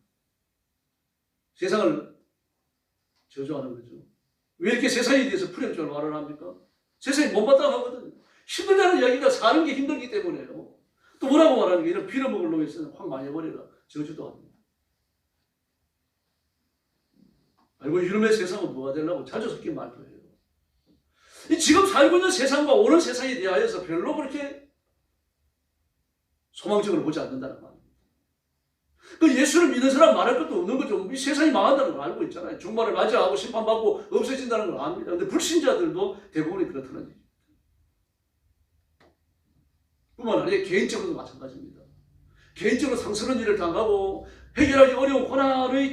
세상을 저주하는 거죠. 왜 이렇게 세상에 대해서 불행적으로 말을 합니까? 세상이 못마땅하거든요. 힘들다는 이야기가 사는 게 힘들기 때문에요. 또 뭐라고 말하는 게 이런 빌어먹을 놈이 있으면 확 망해버려라. 저주도 합니다. 아이고 이놈의 세상은 뭐가 되려고 자주 섞인 말도 해요. 이 지금 살고 있는 세상과 오는 세상에 대하여서 별로 그렇게 소망적으로 보지 않는다는 말입니다. 그 예수를 믿는 사람 말할 것도 없는 거죠. 이 세상이 망한다는 걸 알고 있잖아요. 종말을 맞이하고 심판받고 없어진다는 걸 압니다. 그런데 불신자들도 대부분이 그렇다는 얘기죠. 뿐만 아니라 개인적으로도 마찬가지입니다. 개인적으로 상스러운 일을 당하고 해결하기 어려운 고난의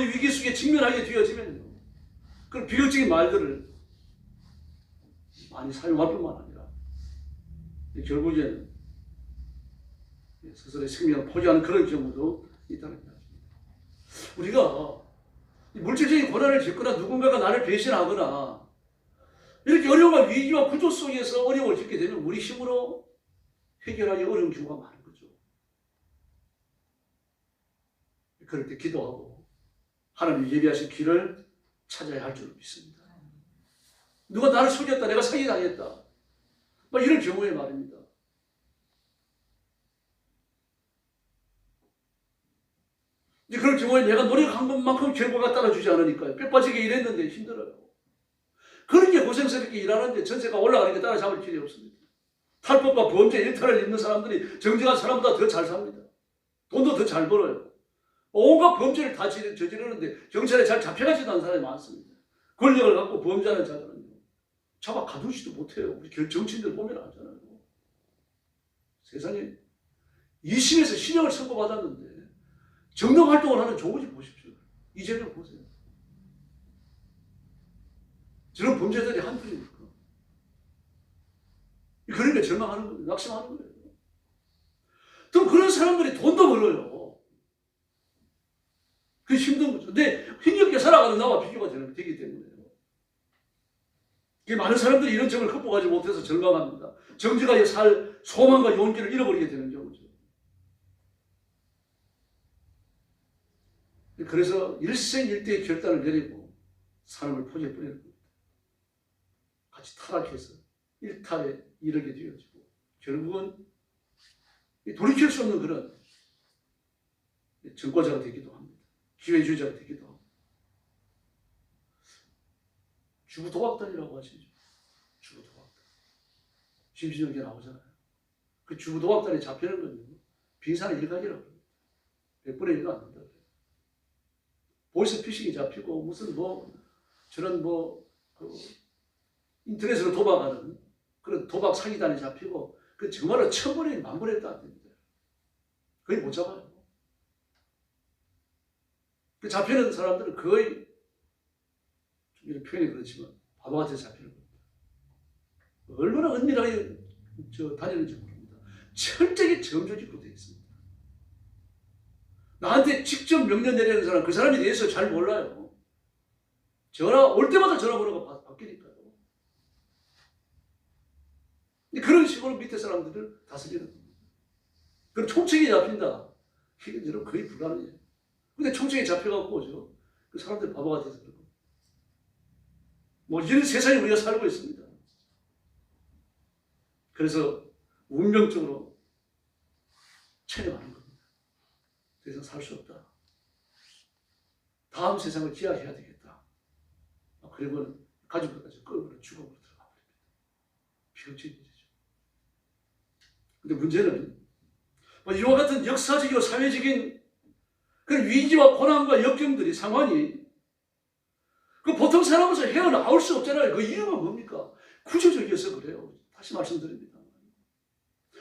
위기 속에 직면하게 되어지면요. 그런 비극적인 말들을 많이 사용할 뿐만 아니라 결국에는 스스로의 생명을 포기하는 그런 경우도 있다는 거죠. 우리가 물질적인 고난을 겪거나 누군가가 나를 배신하거나 이렇게 어려움과 위기와 구조 속에서 어려움을 겪게 되면 우리 힘으로 해결하기 어려운 경우가 많은 거죠. 그럴 때 기도하고 하나님이 예비하신 길을 찾아야 할 줄 믿습니다. 누가 나를 속였다, 내가 사기당했다, 이런 경우에 말입니다. 이제 그런 경우에 내가 노력한 것만큼 결과가 따라주지 않으니까요. 뼈 빠지게 일했는데 힘들어요. 그렇게 고생스럽게 일하는데 전세가 올라가는 게 따라잡을 길이 없습니다. 탈법과 범죄 일탈을 입는 사람들이 정직한 사람보다 더 잘 삽니다. 돈도 더 잘 벌어요. 온갖 범죄를 다 저지르는데 경찰에 잘 잡혀가지도 않은 사람이 많습니다. 권력을 갖고 범죄하는 자들은요. 잡아 가두지도 못해요. 우리 정치인들 보면 알잖아요. 세상에 2심에서 실형을 선고받았는데 정당 활동을 하는 조국이 보십시오. 이재명 보세요. 저런 범죄자들이 한둘입니까? 그러니까 절망하는 거예요. 낙심하는 거예요. 또 그런 사람들이 돈도 벌어요. 그게 힘든 거죠. 근데 힘겹게 살아가는 나와 비교가 되기 때문에요. 많은 사람들이 이런 점을 극복하지 못해서 절망합니다. 정직하게 살 소망과 용기를 잃어버리게 되는 경우죠. 그래서 일생일대의 결단을 내리고 삶을 포기해버리는 겁니다. 같이 타락해서 일탈에 이르게 되어지고 결국은 돌이킬 수 없는 그런 전과자가 되기도 합니다. 기회주의자가 되기도 하고. 주부도박단이라고 하시죠. 주부도박단. 심신영계 나오잖아요. 그 주부도박단에 잡히는 건요. 빙산의 일각이라고 합니다. 100분의 1도 안 된다. 보이스피싱이 잡히고 무슨 저런 인터넷으로 도박하는 그런 도박 사기단이 잡히고 그 정말로 1000분의 1, 10,000분의 1도 안 됩니다. 거의 못 잡아요. 그 잡히는 사람들은 거의 좀 이런 표현이 그렇지만 바보같이 잡히는 겁니다. 얼마나 은밀하게 다니는지 모릅니다. 철저히 점조직으로 되어 있습니다. 나한테 직접 명령 내리는 사람, 그 사람에 대해서 잘 몰라요. 전화 올 때마다 전화번호가 바뀌니까요. 그런 식으로 밑에 사람들을 다스리는 겁니다. 그럼 총책이 잡힌다. 이건 거의 불가능해요. 근데 총책이 잡혀갖고 그 사람들 바보가 돼서 그러고. 이런 세상에 우리가 살고 있습니다. 그래서 운명적으로 체념하는 겁니다. 더 이상 살 수 없다. 다음 세상을 기약해야 되겠다. 그리고는 가족들까지 끌고 죽음으로 들어가 버립니다. 비극적인 일이죠. 근데 문제는 이와 같은 역사적이고 사회적인 그런 위기와 고난과 역경들이 상황이 그 보통 사람으로서 헤어나올 수 없잖아요. 그 이유가 뭡니까? 구조적이어서 그래요. 다시 말씀드립니다.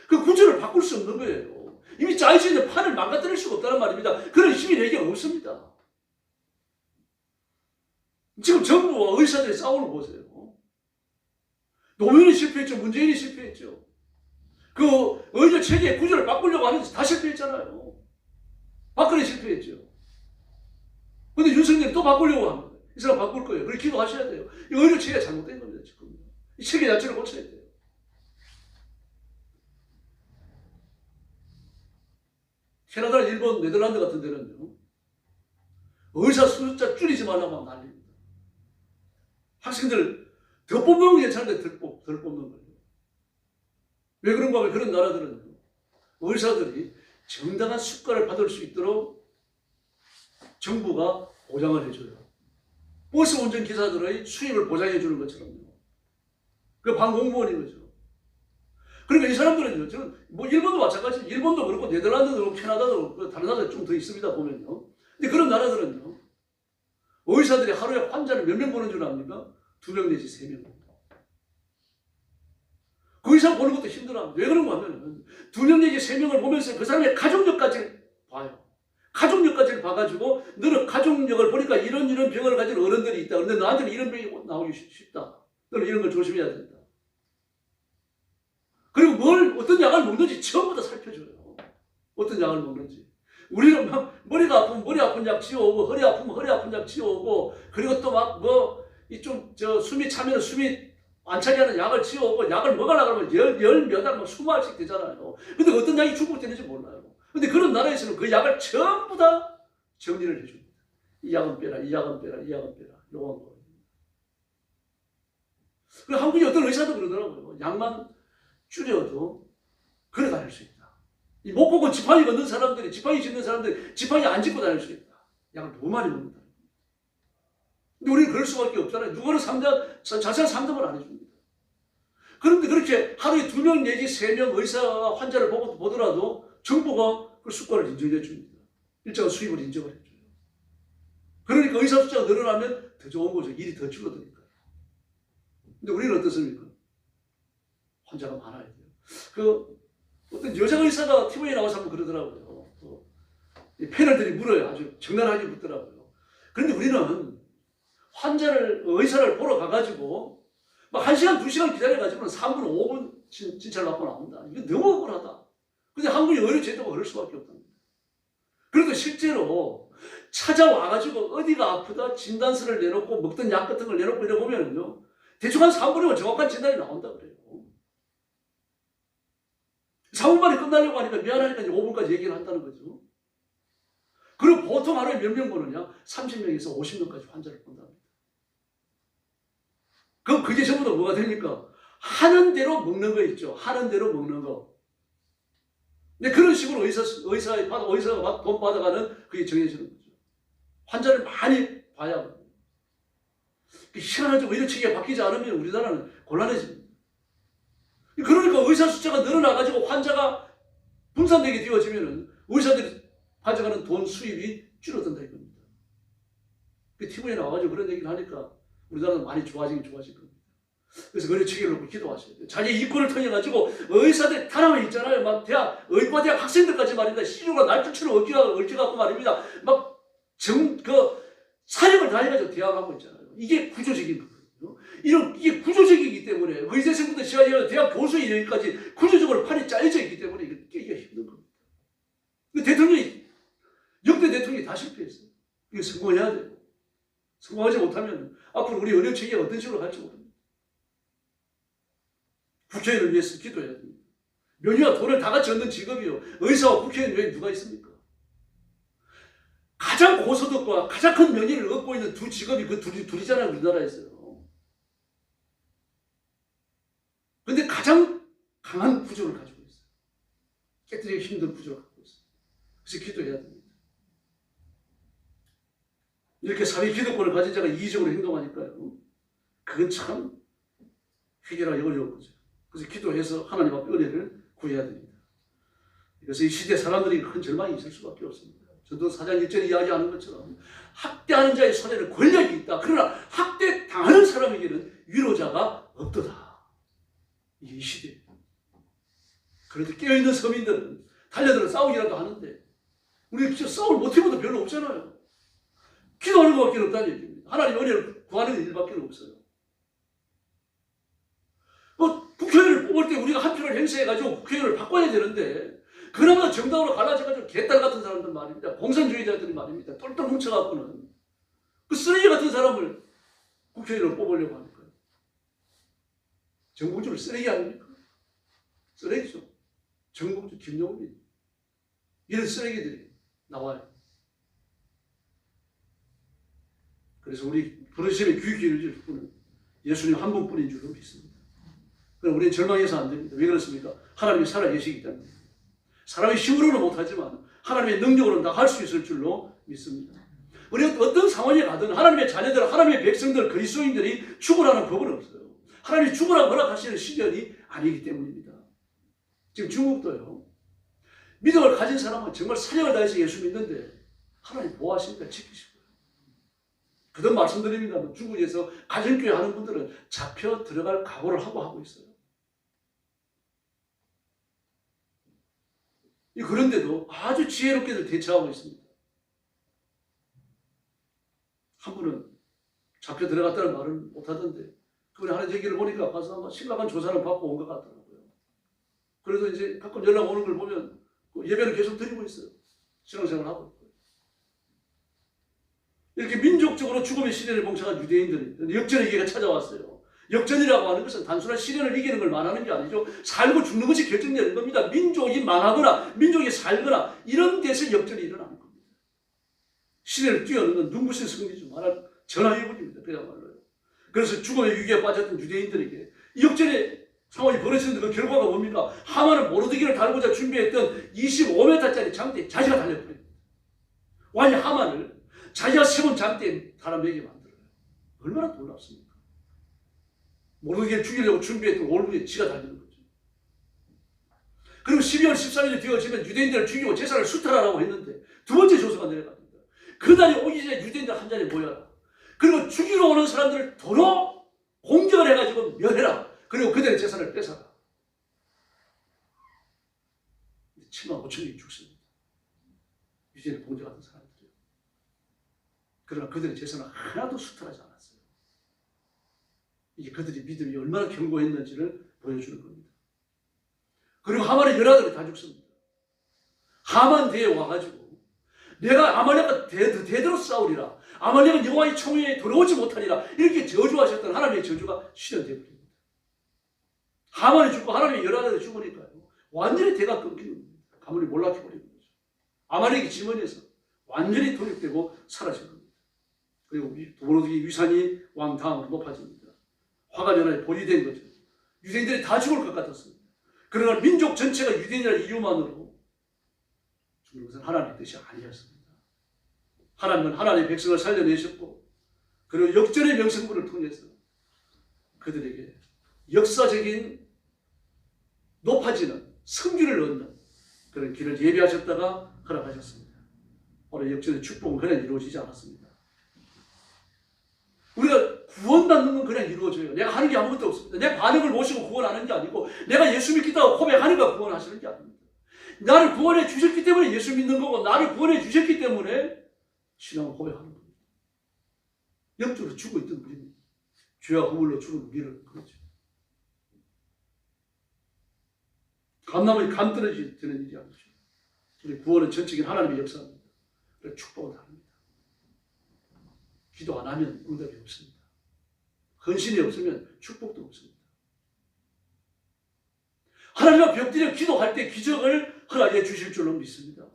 그 구조를 바꿀 수 없는 거예요. 이미 짜여져 있는 판을 망가뜨릴 수가 없다는 말입니다. 그런 힘이 내게 없습니다. 지금 정부와 의사들의 싸움을 보세요. 노무현이 실패했죠. 문재인이 실패했죠. 그 의료 체계 구조를 바꾸려고 하는데 다 실패했잖아요. 박근혜 실패했죠. 근데 윤석열이 또 바꾸려고 하는 거예요. 이 사람 바꿀 거예요. 그렇게 기도하셔야 돼요. 이 의료 체계가 잘못된 겁니다. 지금. 이 체계 자체를 고쳐야 돼요. 캐나다, 일본, 네덜란드 같은 데는요. 의사 숫자 줄이지 말라고 하면 난립니다. 학생들 더 뽑는 건 괜찮은데 덜 뽑는 거예요. 왜 그런가 하면 그런 나라들은 의사들이 정당한 수가를 받을 수 있도록 정부가 보장을 해줘요. 버스 운전기사들의 수입을 보장해 주는 것처럼요. 그 방공무원인 거죠. 그러니까 이 사람들은요, 저는 뭐 일본도 마찬가지, 일본도 그렇고 네덜란드도 그렇고 캐나다도 그렇고 다른 나라 좀 더 있습니다 보면요. 근데 그런 나라들은요, 의사들이 하루에 환자를 몇 명 보는 줄 압니까? 2명 내지 3명. 그 이상 보는 것도 힘들어합니다. 왜 그런가 하면 2명 내지 3명을 보면서 그 사람의 가족력까지 봐요. 가족력까지 봐가지고 너는 가족력을 보니까 이런 병을 가진 어른들이 있다. 그런데 너한테는 이런 병이 나오기 쉽다. 너는 이런 걸 조심해야 된다. 그리고 어떤 약을 먹는지 전부 다 살펴줘요. 어떤 약을 먹는지. 우리는 막 머리가 아프면 머리 아픈 약 지어오고, 허리 아프면 허리 아픈 약 지어오고, 그리고 또 막 숨이 차면 숨이 안 차게 하는 약을 지어오고, 약을 먹으려고 하면 열 몇 알, 막 20알씩 되잖아요. 근데 어떤 약이 죽을 때는지 몰라요. 근데 그런 나라에서는 그 약을 전부 다 정리를 해줍니다. 이 약은 빼라, 이 약은 빼라, 이 약은 빼라. 요런 거. 그리고 한국의 어떤 의사도 그러더라고요. 약만 줄여도 걸어 다닐 수 있다. 이 못 보고 지팡이 걷는 사람들이, 지팡이 짚는 사람들이 지팡이 안 짚고 다닐 수 있다. 약을 너무 많이 먹는다. 근데 우리는 그럴 수밖에 없잖아요. 누구는 자세한 상담을 안 해줍니다. 그런데 그렇게 하루에 2명 내지 3명 의사가 환자를 보더라도 정부가 그 수가를 인정해 줍니다. 일정한 수입을 인정을 해줘요. 그러니까 의사 숫자가 늘어나면 더 좋은 거죠. 일이 더 줄어드니까. 근데 우리는 어떻습니까? 환자가 많아야 돼요. 어떤 여자 의사가 TV에 나와서 한번 그러더라고요. 패널들이 물어요. 아주 적나라하게 묻더라고요. 그런데 우리는 의사를 보러 가가지고 막 1시간, 2시간 기다려가지고는 3분, 5분 진찰 받고 나온다. 이거 너무 억울하다. 근데 한국의 의료 제도가 그럴 수밖에 없답니다. 그래도 실제로 찾아와가지고 어디가 아프다 진단서를 내놓고 먹던 약 같은 걸 내놓고 이래 보면은요, 대충 한 3분이면 정확한 진단이 나온다 그래요. 3분 만에 끝나려고 하니까 미안하니까 이제 5분까지 얘기를 한다는 거죠. 그리고 보통 하루에 몇 명 보느냐? 30명에서 50명까지 환자를 본답니다. 그럼 그게 전부 다 뭐가 됩니까? 하는 대로 먹는 거 있죠. 하는 대로 먹는 거. 근데 그런 식으로 의사가 돈 받아가는 그게 정해지는 거죠. 환자를 많이 봐야 합니다. 희한하죠. 의료체계가 바뀌지 않으면 우리나라는 곤란해집니다. 그러니까 의사 숫자가 늘어나가지고 환자가 분산되게 되어지면은 의사들이 가져가는 돈 수입이 줄어든다 이겁니다. TV에 나와가지고 그런 얘기를 하니까 우리나라는 많이 좋아질 겁니다. 그래서 의료체계를 놓고 기도하셔야 돼요. 자기 이권을 통해가지고 의사들 단합에 있잖아요. 막 의과대학 학생들까지 말입니다. 시주가 날조처럼 얽혀갖고 말입니다. 막 사력을 다해가지고 대학하고 있잖아요. 이게 구조적인 거예요. 이게 구조적이기 때문에 의대생부터 시작해서 대학 교수의 여기까지 구조적으로 판이 짜여져 있기 때문에 이게 깨기가 힘든 겁니다. 역대 대통령이 다 실패했어요. 이거 성공해야 돼요. 성공하지 못하면 앞으로 우리 의료체계가 어떤 식으로 갈지 모릅니다. 국회의원을 위해서 기도해야 됩니다. 명예와 돈을 다 같이 얻는 직업이요. 의사와 국회의원 외에 누가 있습니까? 가장 고소득과 가장 큰 명예를 얻고 있는 두 직업이 그 둘이잖아요. 우리나라에서요. 그런데 가장 강한 구조를 가지고 있어요. 깨뜨리기 힘든 구조를 갖고 있어요. 그래서 기도해야 됩니다. 이렇게 사회 기득권을 가진 자가 이기적으로 행동하니까요. 그건 참 해결하기 어려운 거죠. 그래서 기도해서 하나님 앞에 은혜를 구해야 됩니다. 그래서 이 시대 사람들이 큰 절망이 있을 수밖에 없습니다. 저도 4장 1절에 이야기하는 것처럼 학대하는 자의 손에는 권력이 있다. 그러나 학대당하는 사람에게는 위로자가 없도다. 이게 이 시대예요. 그래도 깨어있는 서민들은 달려들어 싸우기라도 하는데 우리가 진짜 싸울 모티브도 별로 없잖아요. 기도하는 것밖에 없다는 얘기입니다. 하나님 은혜를 구하는 일밖에 없어요. 국회의원을 뽑을 때 우리가 한 표를 행사해가지고 국회의원을 바꿔야 되는데 그나마 정당으로 갈라져가지고 개딸 같은 사람들 말입니다. 공산주의자들이 말입니다. 똘똘 뭉쳐갖고는 그 쓰레기 같은 사람을 국회의원을 뽑으려고 하니까요. 정봉주를 쓰레기 아닙니까? 쓰레기죠. 정봉주, 김용민 이런 쓰레기들이 나와요. 그래서 우리 그러시면 귀 기울일 분은 예수님 한 분뿐인 줄로 믿습니다. 그럼 우리는 절망해서 안 됩니다. 왜 그렇습니까? 하나님이 살아계시기 때문에. 사람의 힘으로는 못하지만 하나님의 능력으로는 다 할 수 있을 줄로 믿습니다. 우리 어떤 상황에 가든 하나님의 자녀들, 하나님의 백성들, 그리스도인들이 죽으라는 법은 없어요. 하나님이 죽으라고 허락하시는 시련이 아니기 때문입니다. 지금 중국도요. 믿음을 가진 사람은 정말 사력을 다해서 예수 믿는데 하나님 보호하시니까 지키시고요. 그런 말씀드립니다. 중국에서 가정교회 하는 분들은 잡혀 들어갈 각오를 하고 있어요. 그런데도 아주 지혜롭게들 대처하고 있습니다. 한 분은 잡혀 들어갔다는 말은 못하던데 그분이 하는 얘기를 보니까 가서 아마 심각한 조사를 받고 온 것 같더라고요. 그래도 이제 가끔 연락 오는 걸 보면 예배를 계속 드리고 있어요. 신앙생활을 하고 있고요. 이렇게 민족적으로 죽음의 시련을 봉착한 유대인들이 역전의 기회가 찾아왔어요. 역전이라고 하는 것은 단순한 시련을 이기는 걸 말하는 게 아니죠. 살고 죽는 것이 결정되는 겁니다. 민족이 망하거나 민족이 살거나 이런 데서 역전이 일어나는 겁니다. 시련을 뛰어넘는 눈부신 승리죠. 말할 전화위복입니다. 그야말로요. 그래서 죽음의 위기에 빠졌던 유대인들에게 이 역전의 상황이 벌어지는데 그 결과가 뭡니까? 하만은 모르드기를 다루고자 준비했던 25m짜리 장대에 자기가 달려버립니다. 왕이 하만을 자기가 세운 장대에 달아매게 만들어요. 얼마나 놀랍습니까? 모르드기를 죽이려고 준비했던 올무에 지가 달리는 거죠. 그리고 12월 13일이 되어지면 유대인들을 죽이고 제사를 수탈하라고 했는데 두 번째 조서가 내려갑니다. 그날이 오기 전에 유대인들 한 자리에 모여라. 그리고 죽이러 오는 사람들을 도로 공격을 해가지고 멸해라. 그리고 그들의 재산을 뺏어라. 7만 5천명이 죽습니다. 유대인을 공격하던 사람들이요. 그러나 그들의 재산은 하나도 수탈하지 않았어요. 이게 그들의 믿음이 얼마나 견고했는지를 보여주는 겁니다. 그리고 하만의 열아들이 다 죽습니다. 하만 대에 와가지고 내가 아말렉과 대대로 싸우리라. 아말렉은 여호와의 총회에 들어오지 못하리라. 이렇게 저주하셨던 하나님의 저주가 실현되어버립니다. 하만이 죽고 하나님의 열아들이 죽으니까요. 완전히 대가 끊기는 겁니다. 가문이 몰락해버리는 거죠. 아말렉이 지면에서 완전히 독립되고 사라진 겁니다. 그리고 도로기 위산이 왕 다음으로 높아집니다. 화가 전에 보이된 거죠. 유대인들이 다 죽을 것 같았습니다. 그러나 민족 전체가 유대인이라는 이유만으로 죽는 것은 하나님의 뜻이 아니었습니다. 하나님은 하나님의 백성을 살려내셨고 그리고 역전의 명성부를 통해서 그들에게 역사적인 높아지는 성기를 얻는 그런 길을 예비하셨다가 허락하셨습니다. 오늘 역전의 축복은 그냥 이루어지지 않았습니다. 우리가 구원받는 건 그냥 이루어져요. 내가 하는 게 아무것도 없습니다. 내 반응을 모시고 구원하는 게 아니고 내가 예수 믿겠다고 고백하니까 구원하시는 게 아닙니다. 나를 구원해 주셨기 때문에 예수 믿는 거고 나를 구원해 주셨기 때문에 신앙을 고백하는 겁니다. 영적으로 죽어 있던 우리는 죄와 허물로 죽은 우리를 그러죠. 감남의 감 떨어지는 일이 아니죠. 우리 구원은 전적인 하나님의 역사입니다. 그래서 축복은 다릅니다. 기도 안 하면 응답이 없습니다. 헌신이 없으면 축복도 없습니다. 하나님 앞에 엎드려 기도할 때 기적을 허락해 주실 줄로 믿습니다.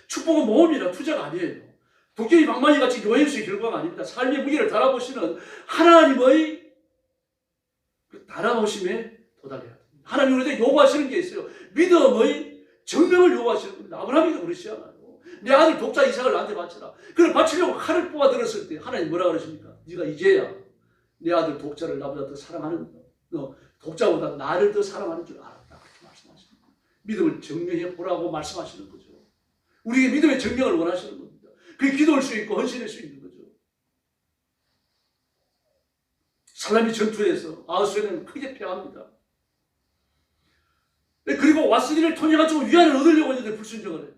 축복은 모험이라 투자가 아니에요. 도깨비 방망이 같이 요행수의 결과가 아닙니다. 삶의 무게를 달아보시는 하나님의 그 달아보심에 도달해야 됩니다. 하나님이 우리에게 요구하시는 게 있어요. 믿음의 증명을 요구하시는 겁니다. 아브라함이 그러시지 않아요. 내 아들 독자 이삭을 나한테 바쳐라. 그걸 바치려고 칼을 뽑아 들었을 때 하나님 뭐라 그러십니까? 네가 이제야 내 아들 독자를 나보다 더 사랑하는 너 독자보다 나를 더 사랑하는 줄 알았다. 그렇게 말씀하시는 거예요. 믿음을 증명해 보라고 말씀하시는 거죠. 우리에게 믿음의 증명을 원하시는 겁니다. 그게 기도할 수 있고 헌신할 수 있는 거죠. 살라미 전투에서 아하수에는 크게 패합니다. 그리고 왓스디를 통해가지고 위안을 얻으려고 했는데 불순종을 해요.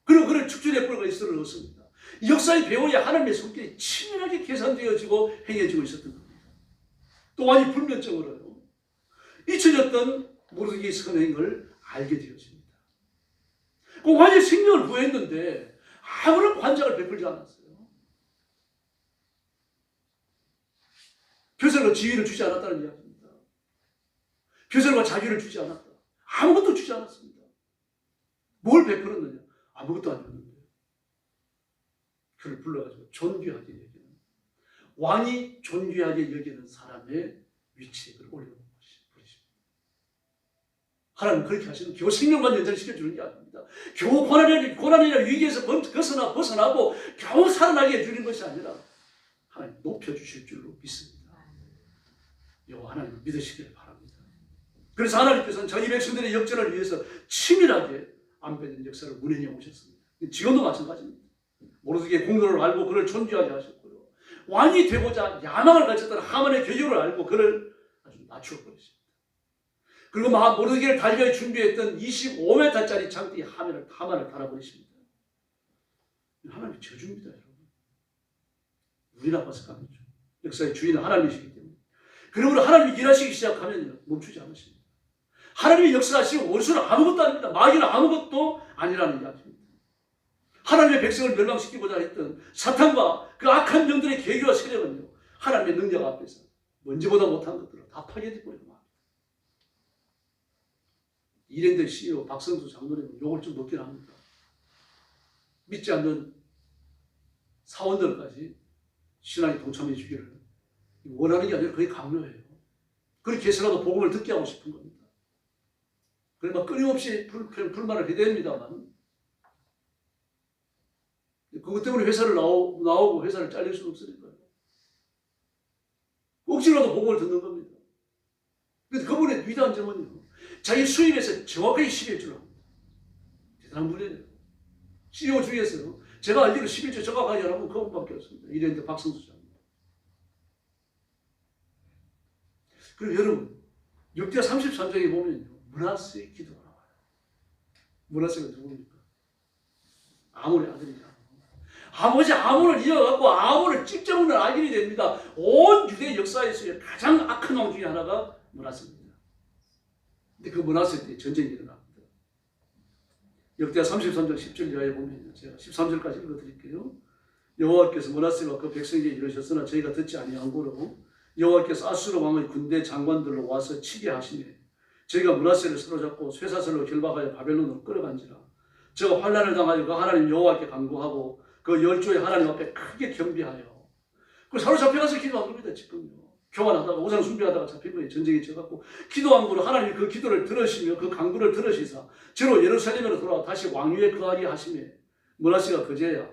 그리고 그를 축전해버리고 이스라엘을 얻습니다. 이 역사의 배후에 하나님의 손길이 치밀하게 계산되어지고 행해지고 있었던 겁니다. 또 왕이 불면증으로요. 잊혀졌던 모르드게의 선행을 알게 되어집니다. 그 왕의 생명을 구했는데 아무런 관장을 베풀지 않았어요. 벼슬과 지위를 주지 않았다는 이야기입니다. 벼슬과 자기를 주지 않았다. 아무것도 주지 않았습니다. 뭘 베풀었느냐? 아무것도 안 줬는데 그를 불러가지고 존귀하게 여기는 왕이 존귀하게 여기는 사람의 위치에 그를 올려놓은 것입니다. 하나님 그렇게 하시는 겨우 생명만 연장시켜주는 게 아닙니다. 겨우 고난이나 위기에서 벗어나고 겨우 살아나게 해주는 것이 아니라 하나님 높여주실 줄로 믿습니다. 여호와 하나님을 믿으시길 바랍니다. 그래서 하나님께서는 자기 백성들의 역전을 위해서 치밀하게 안배된 역사를 운행해 오셨습니다. 지금도 마찬가지입니다. 모르드게의 공로를 알고 그를 존귀하게 하셨고요. 왕이 되고자 야망을 가졌던 하만의 교조를 알고 그를 아주 낮추어버리십니다. 그리고 모르드게를 달기 위해 준비했던 25m짜리 장대의 하만을 달아버리십니다. 하나님의 저주입니다, 여러분. 우리나라 봐서 감이죠. 역사의 주인은 하나님이시기 때문에. 그러므로 하나님이 일하시기 시작하면 멈추지 않으십니다. 하나님의 역사하시고 원수는 아무것도 아닙니다. 마귀는 아무것도 아니라는 이야기입니다. 하나님의 백성을 멸망시키고자 했던 사탄과 그 악한 영들의 계기와 세력은요, 하나님의 능력 앞에서 먼지보다 못한 것들을 다 파괴해버리고 맙니다. 이랜드 CEO 박성수 장로님은 욕을 좀 먹긴 합니다. 믿지 않는 사원들까지 신앙에 동참해 주기를 원하는 게 아니라 거의 강요해요. 그렇게 해서라도 복음을 듣게 하고 싶은 겁니다. 그래 막 끊임없이 불만을 해댑니다만 그것 때문에 회사를 나오고 회사를 잘릴 수는 없으니까요. 억지로라도 복음을 듣는 겁니다. 그런데 그분의 위대한 점은요, 자기 수입에서 정확하게 11조를 합니다. 대단한 분이에요. CEO 중에서요, 제가 알기로 11조 정확하게 하는 분 그분밖에 없습니다. 이랜드 박성수 장로. 그리고 여러분, 역대하 33장에 보면요, 므낫세의 기도가 나와요. 므낫세가 누굽니까? 아몬의 아들이잖아요. 아버지 아몬을 이어갖고 아몬을 찝져먹는 악인이 됩니다. 온 유대 역사에서 가장 악한 왕 중에 하나가 므낫세입니다. 근데 그 므낫세 때 전쟁이 일어납니다. 역대하 33장 10절 이하에 보면 제가 13절까지 읽어드릴게요. 여호와께서 므낫세와 그 백성에게 이르셨으나 저희가 듣지 아니한고로 여호와께서 아수르 왕의 군대 장관들로 와서 치게 하시매 저희가 므낫세를 사로잡고 쇠사슬로 결박하여 바벨론으로 끌어간지라. 저가 환난을 당하여 그 하나님 여호와께 간구하고 그 열조의 하나님 앞에 크게 경비하여 그 사로잡혀가서 기도한 겁니다. 지금요. 교환하다가 우상 숭배하다가 잡힌 거예요. 전쟁에 져갖고 기도한 거로 하나님이 그 기도를 들으시며 그 간구를 들으시사 저로 예루살렘으로 돌아와 다시 왕위에 거하게 하시매 므낫세가 그제야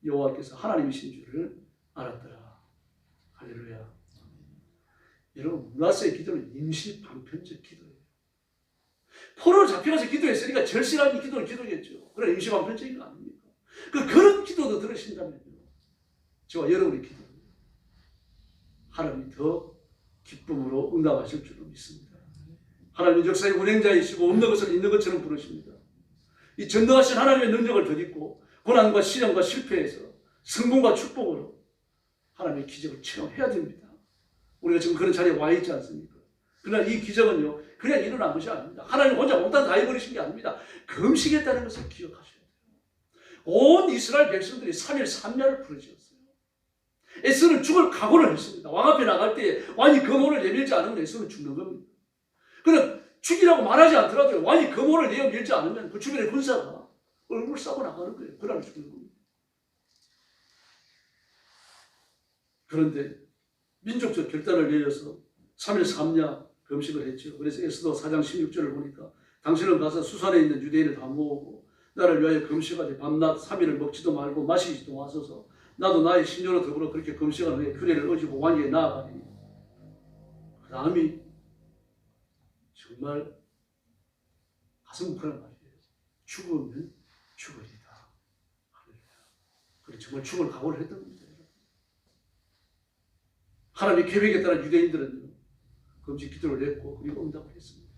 여호와께서 하나님이신 줄을 알았더라. 할렐루야. 여러분, 므낫세의 기도는 임시 방편적 기도예요. 포로로 잡혀가서 기도했으니까 절실한 기도를 기도겠죠. 그러나 임시 방편적인 거 아닙니까? 그런 기도도 들으신다면요, 저와 여러분의 기도 하나님이 더 기쁨으로 응답하실 줄로 믿습니다. 하나님은 역사의 운행자이시고 없는 것을 있는 것처럼 부르십니다. 이 전능하신 하나님의 능력을 덧입고 고난과 시련과 실패에서 성공과 축복으로 하나님의 기적을 체험해야 됩니다. 우리가 지금 그런 자리에 와 있지 않습니까? 그러나 이 기적은요, 그냥 일어난 것이 아닙니다. 하나님 혼자 못한 다 해버리신 게 아닙니다. 금식했다는 것을 기억하셔야 돼요. 온 이스라엘 백성들이 3일 3야를 부르짖었어요. 에스는 죽을 각오를 했습니다. 왕 앞에 나갈 때 왕이 검호를 내밀지 않으면 에스는 죽는 겁니다. 그러나 죽이라고 말하지 않더라도 왕이 검호를 내밀지 않으면 그 주변의 군사가 얼굴 싸고 나가는 거예요. 그러면 죽는 겁니다. 그런데 민족적 결단을 내려서 3일 3야 금식을 했죠. 그래서 에스더 4장 16절을 보니까 당신은 가서 수산에 있는 유대인을 다 모으고 나를 위하여 금식하되 밤낮 3일을 먹지도 말고 마시지도 마소서. 나도 나의 신녀로 더불어 그렇게 금식한 후에 규례를 어기고 왕위에 나아가니 그 다음이 정말 가슴 뭉클한 말이에요. 죽으면 죽으리다. 그래 정말 죽을 각오를 했던 겁니다. 하나님의 계획에 따라 유대인들은 금식 기도를 했고 그리고 응답을 했습니다.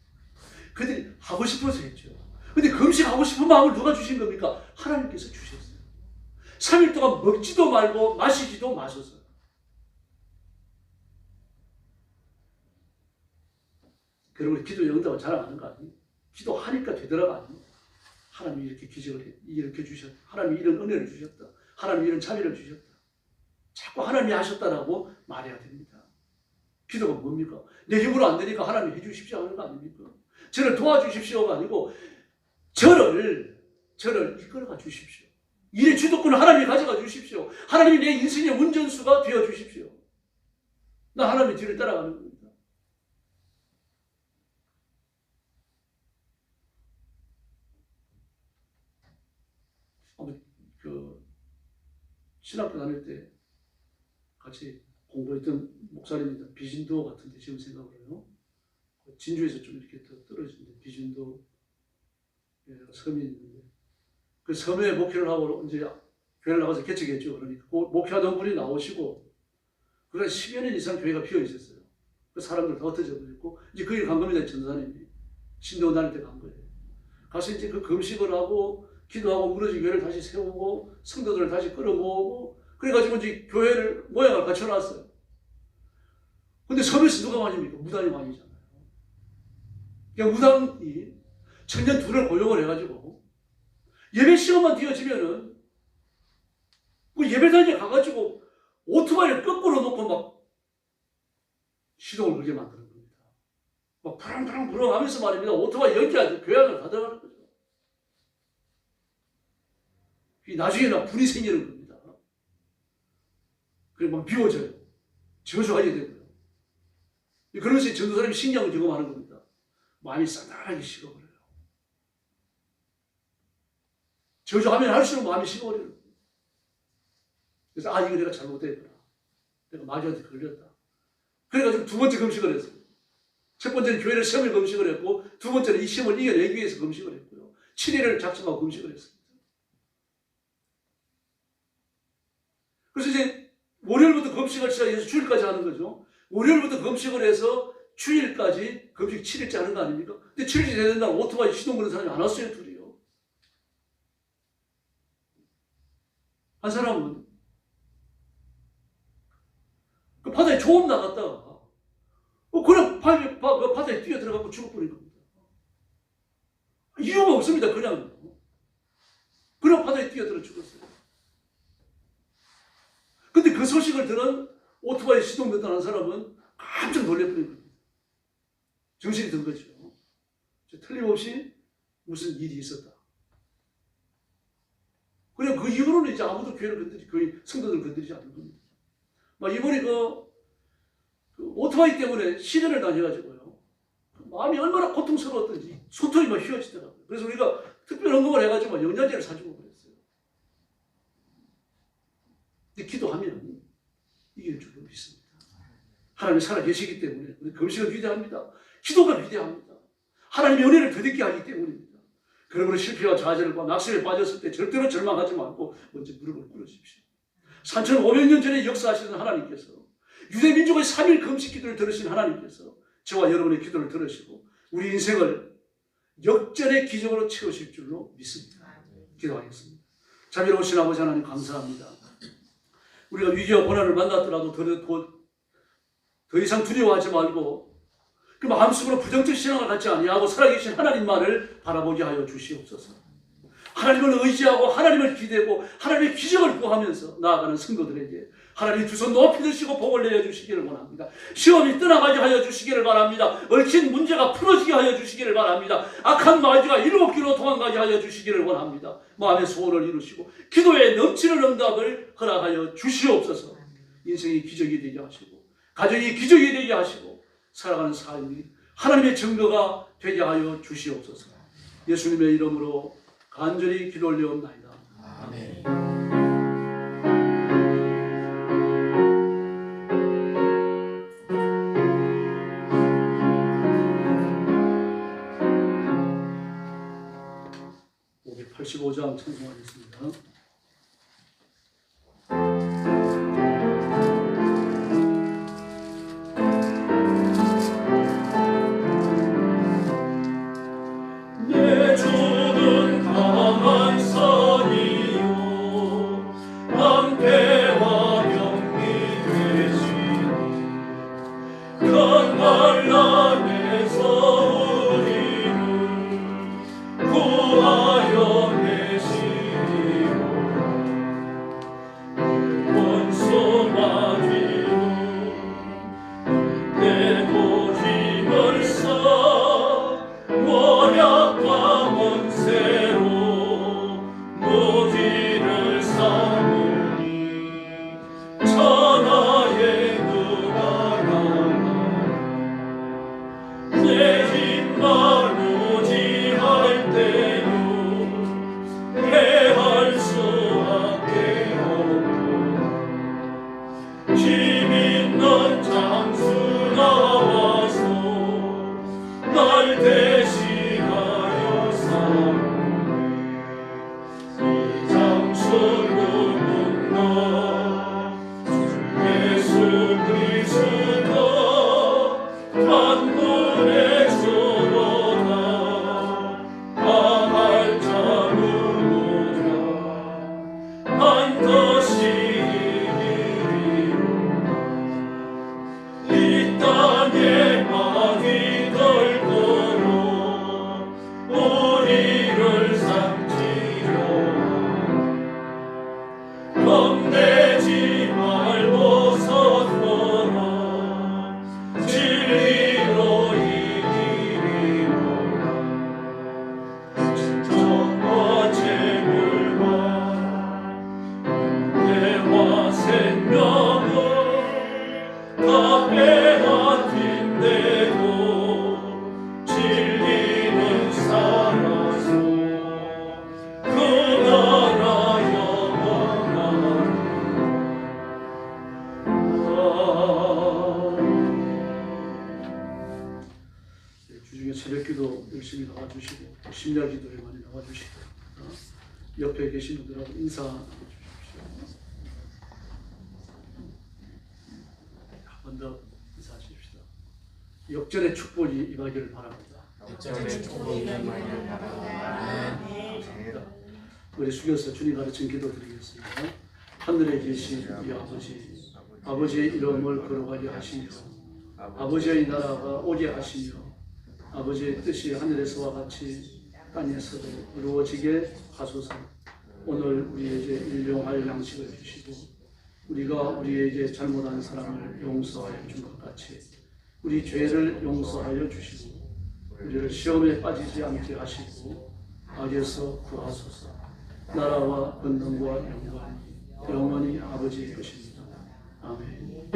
그들이 하고 싶어서 했죠. 근데 금식하고 싶은 마음을 누가 주신 겁니까? 하나님께서 주셨어요. 3일 동안 먹지도 말고 마시지도 마셔서. 그리고 기도의 응답을 자랑하는 거 아니에요? 기도하니까 되더라가 아니에요? 하나님이 이렇게 기적을 일으켜 주셨다. 하나님이 이런 은혜를 주셨다. 하나님이 이런 자비를 주셨다. 자꾸 하나님이 하셨다라고 말해야 됩니다. 기도가 뭡니까? 내 힘으로 안 되니까 하나님이 해주십시오 하는 거 아닙니까? 저를 도와주십시오가 아니고 저를 이끌어가 주십시오. 일의 주도권을 하나님이 가져가 주십시오. 하나님이 내 인생의 운전수가 되어 주십시오. 나 하나님의 뒤를 따라가는 겁니다. 그 신학교 다닐 때 같이 공부했던 목사님입니다. 비진도 같은데 지금 생각을 해요. 진주에서 좀 이렇게 떨어진데 비진도 섬이 있는데 그 섬에 목회를 하고 이제 교회를 나가서 개척했죠. 그러니까 그 목회하던 분이 나오시고 그래 10여 년 이상 교회가 비어 있었어요. 그 사람들 다 흩어져 버렸고 이제 그 일 간 겁니다. 전도사님이 신대원 다닐 때 간 거예요. 가서 이제 그 금식을 하고 기도하고 무너진 교회를 다시 세우고 성도들을 다시 끌어모으고 그래가지고 이제 교회를 모양을 갖춰놨어요. 근데 섬에서 누가 많입니까? 무당이 많이잖아요. 그러니까 무당이 청년 둘을 고용을 해가지고 예배 시간만 뒤어지면은 그 예배당에 가가지고 오토바이를 거꾸로 놓고 막 시동을 걸게 만드는 겁니다. 막 부릉부릉 하면서 말입니다. 오토바이 연기하죠. 교양을 가져가는 거죠. 나중에는 불이 생기는 겁니다. 그리고 막 비워져요. 저주하게 되고요. 그러면서 전도사님이 신경을 경험하는 겁니다. 마음이 싸늘하게 식어버려요. 저주하면 할수록 마음이 식어버려요. 그래서 아, 이거 내가 잘못했구나. 내가 마귀한테 걸렸다. 그래가지고 두 번째 금식을 했어요. 첫 번째는 교회를 시험을 금식을 했고 두 번째는 이 시험을 이겨내기 위해서 금식을 했고요. 7일을 작정하고 금식을 했습니다. 그래서 이제 월요일부터 금식을 시작해서 주일까지 하는 거죠. 월요일부터 금식을 해서 주일까지 금식 7일째 하는 거 아닙니까? 근데 7일째 되는 날 오토바이 시동 거는 사람이 안 왔어요, 둘이요. 한 사람은 그 바다에 조금 나갔다가 그냥 바다에 뛰어 들어가고 죽어버린 겁니다. 이유가 없습니다. 그냥 바다에 뛰어들어 죽었어요. 근데 그 소식을 들은 오토바이 시동 냈던 한 사람은 깜짝 놀래버린 겁니다. 정신이 든 거죠. 틀림없이 무슨 일이 있었다. 그냥 그 이후로는 이제 아무도 교회를 거의 성도들 건드리지 않는 겁니다. 막 이번에 그 오토바이 때문에 시련을 당해가지고요. 마음이 얼마나 고통스러웠던지 소통이 막 휘어지더라고요. 그래서 우리가 특별 헌금을 해가지고 영양제를 사주고 그랬어요. 근데 기도하면 이길 줄로 믿습니다. 하나님이 살아계시기 때문에 우리 금식은 위대합니다. 기도가 위대합니다. 하나님의 은혜를 더듬게 하기 때문입니다. 그러므로 실패와 좌절과 낙심에 빠졌을 때 절대로 절망하지 말고 먼저 무릎을 꿇으십시오. 3,500년 전에 역사하시는 하나님께서 유대민족의 3일 금식 기도를 들으신 하나님께서 저와 여러분의 기도를 들으시고 우리 인생을 역전의 기적으로 채우실 줄로 믿습니다. 기도하겠습니다. 자비로우신 아버지 하나님 감사합니다. 우리가 위기와 고난을 만났더라도 더 이상 두려워하지 말고 그 마음속으로 부정적 신앙을 갖지 아니하고 살아계신 하나님만을 바라보게 하여 주시옵소서. 하나님을 의지하고 하나님을 기대고 하나님의 기적을 구하면서 나아가는 성도들에게 하나님 두 손 높이 드시고 복을 내어주시기를 원합니다. 시험이 떠나가게 하여 주시기를 바랍니다. 얽힌 문제가 풀어지게 하여 주시기를 바랍니다. 악한 마귀가 7길로 도망가게 하여 주시기를 원합니다. 마음의 소원을 이루시고 기도에 넘치는 응답을 허락하여 주시옵소서. 인생이 기적이 되게 하시고 가정이 기적이 되게 하시고 살아가는 삶이 하나님의 증거가 되게 하여 주시옵소서. 예수님의 이름으로 간절히 기도 올려옵나이다. 아멘. (585장) 찬송하겠습니다. 구하여 계시오 새벽기도 열심히 나와주시고 심야기도에 많이 나와주시고 옆에 계신 분들하고 인사 나눠주십시오. 한 번 더 인사하십시다. 역전의 축복이 임하기를 바랍니다. 역전의 축복이 임하기를 바랍니다. 감사합니다. 우리 숙여서 주님 가르친 기도 드리겠습니다. 하늘에 계신 우리 아버지, 아버지의 이름을 거룩하게 하시며 아버지의 나라가 오게 하시며 아버지의 뜻이 하늘에서와 같이 땅에서도 이루어지게 하소서. 오늘 우리에게 일용할 양식을 주시고 우리가 우리에게 잘못한 사람을 용서하여 준 것 같이 우리 죄를 용서하여 주시고 우리를 시험에 빠지지 않게 하시고 악에서 구하소서. 나라와 권능과 영광이 영원히 아버지의 것입니다. 아멘.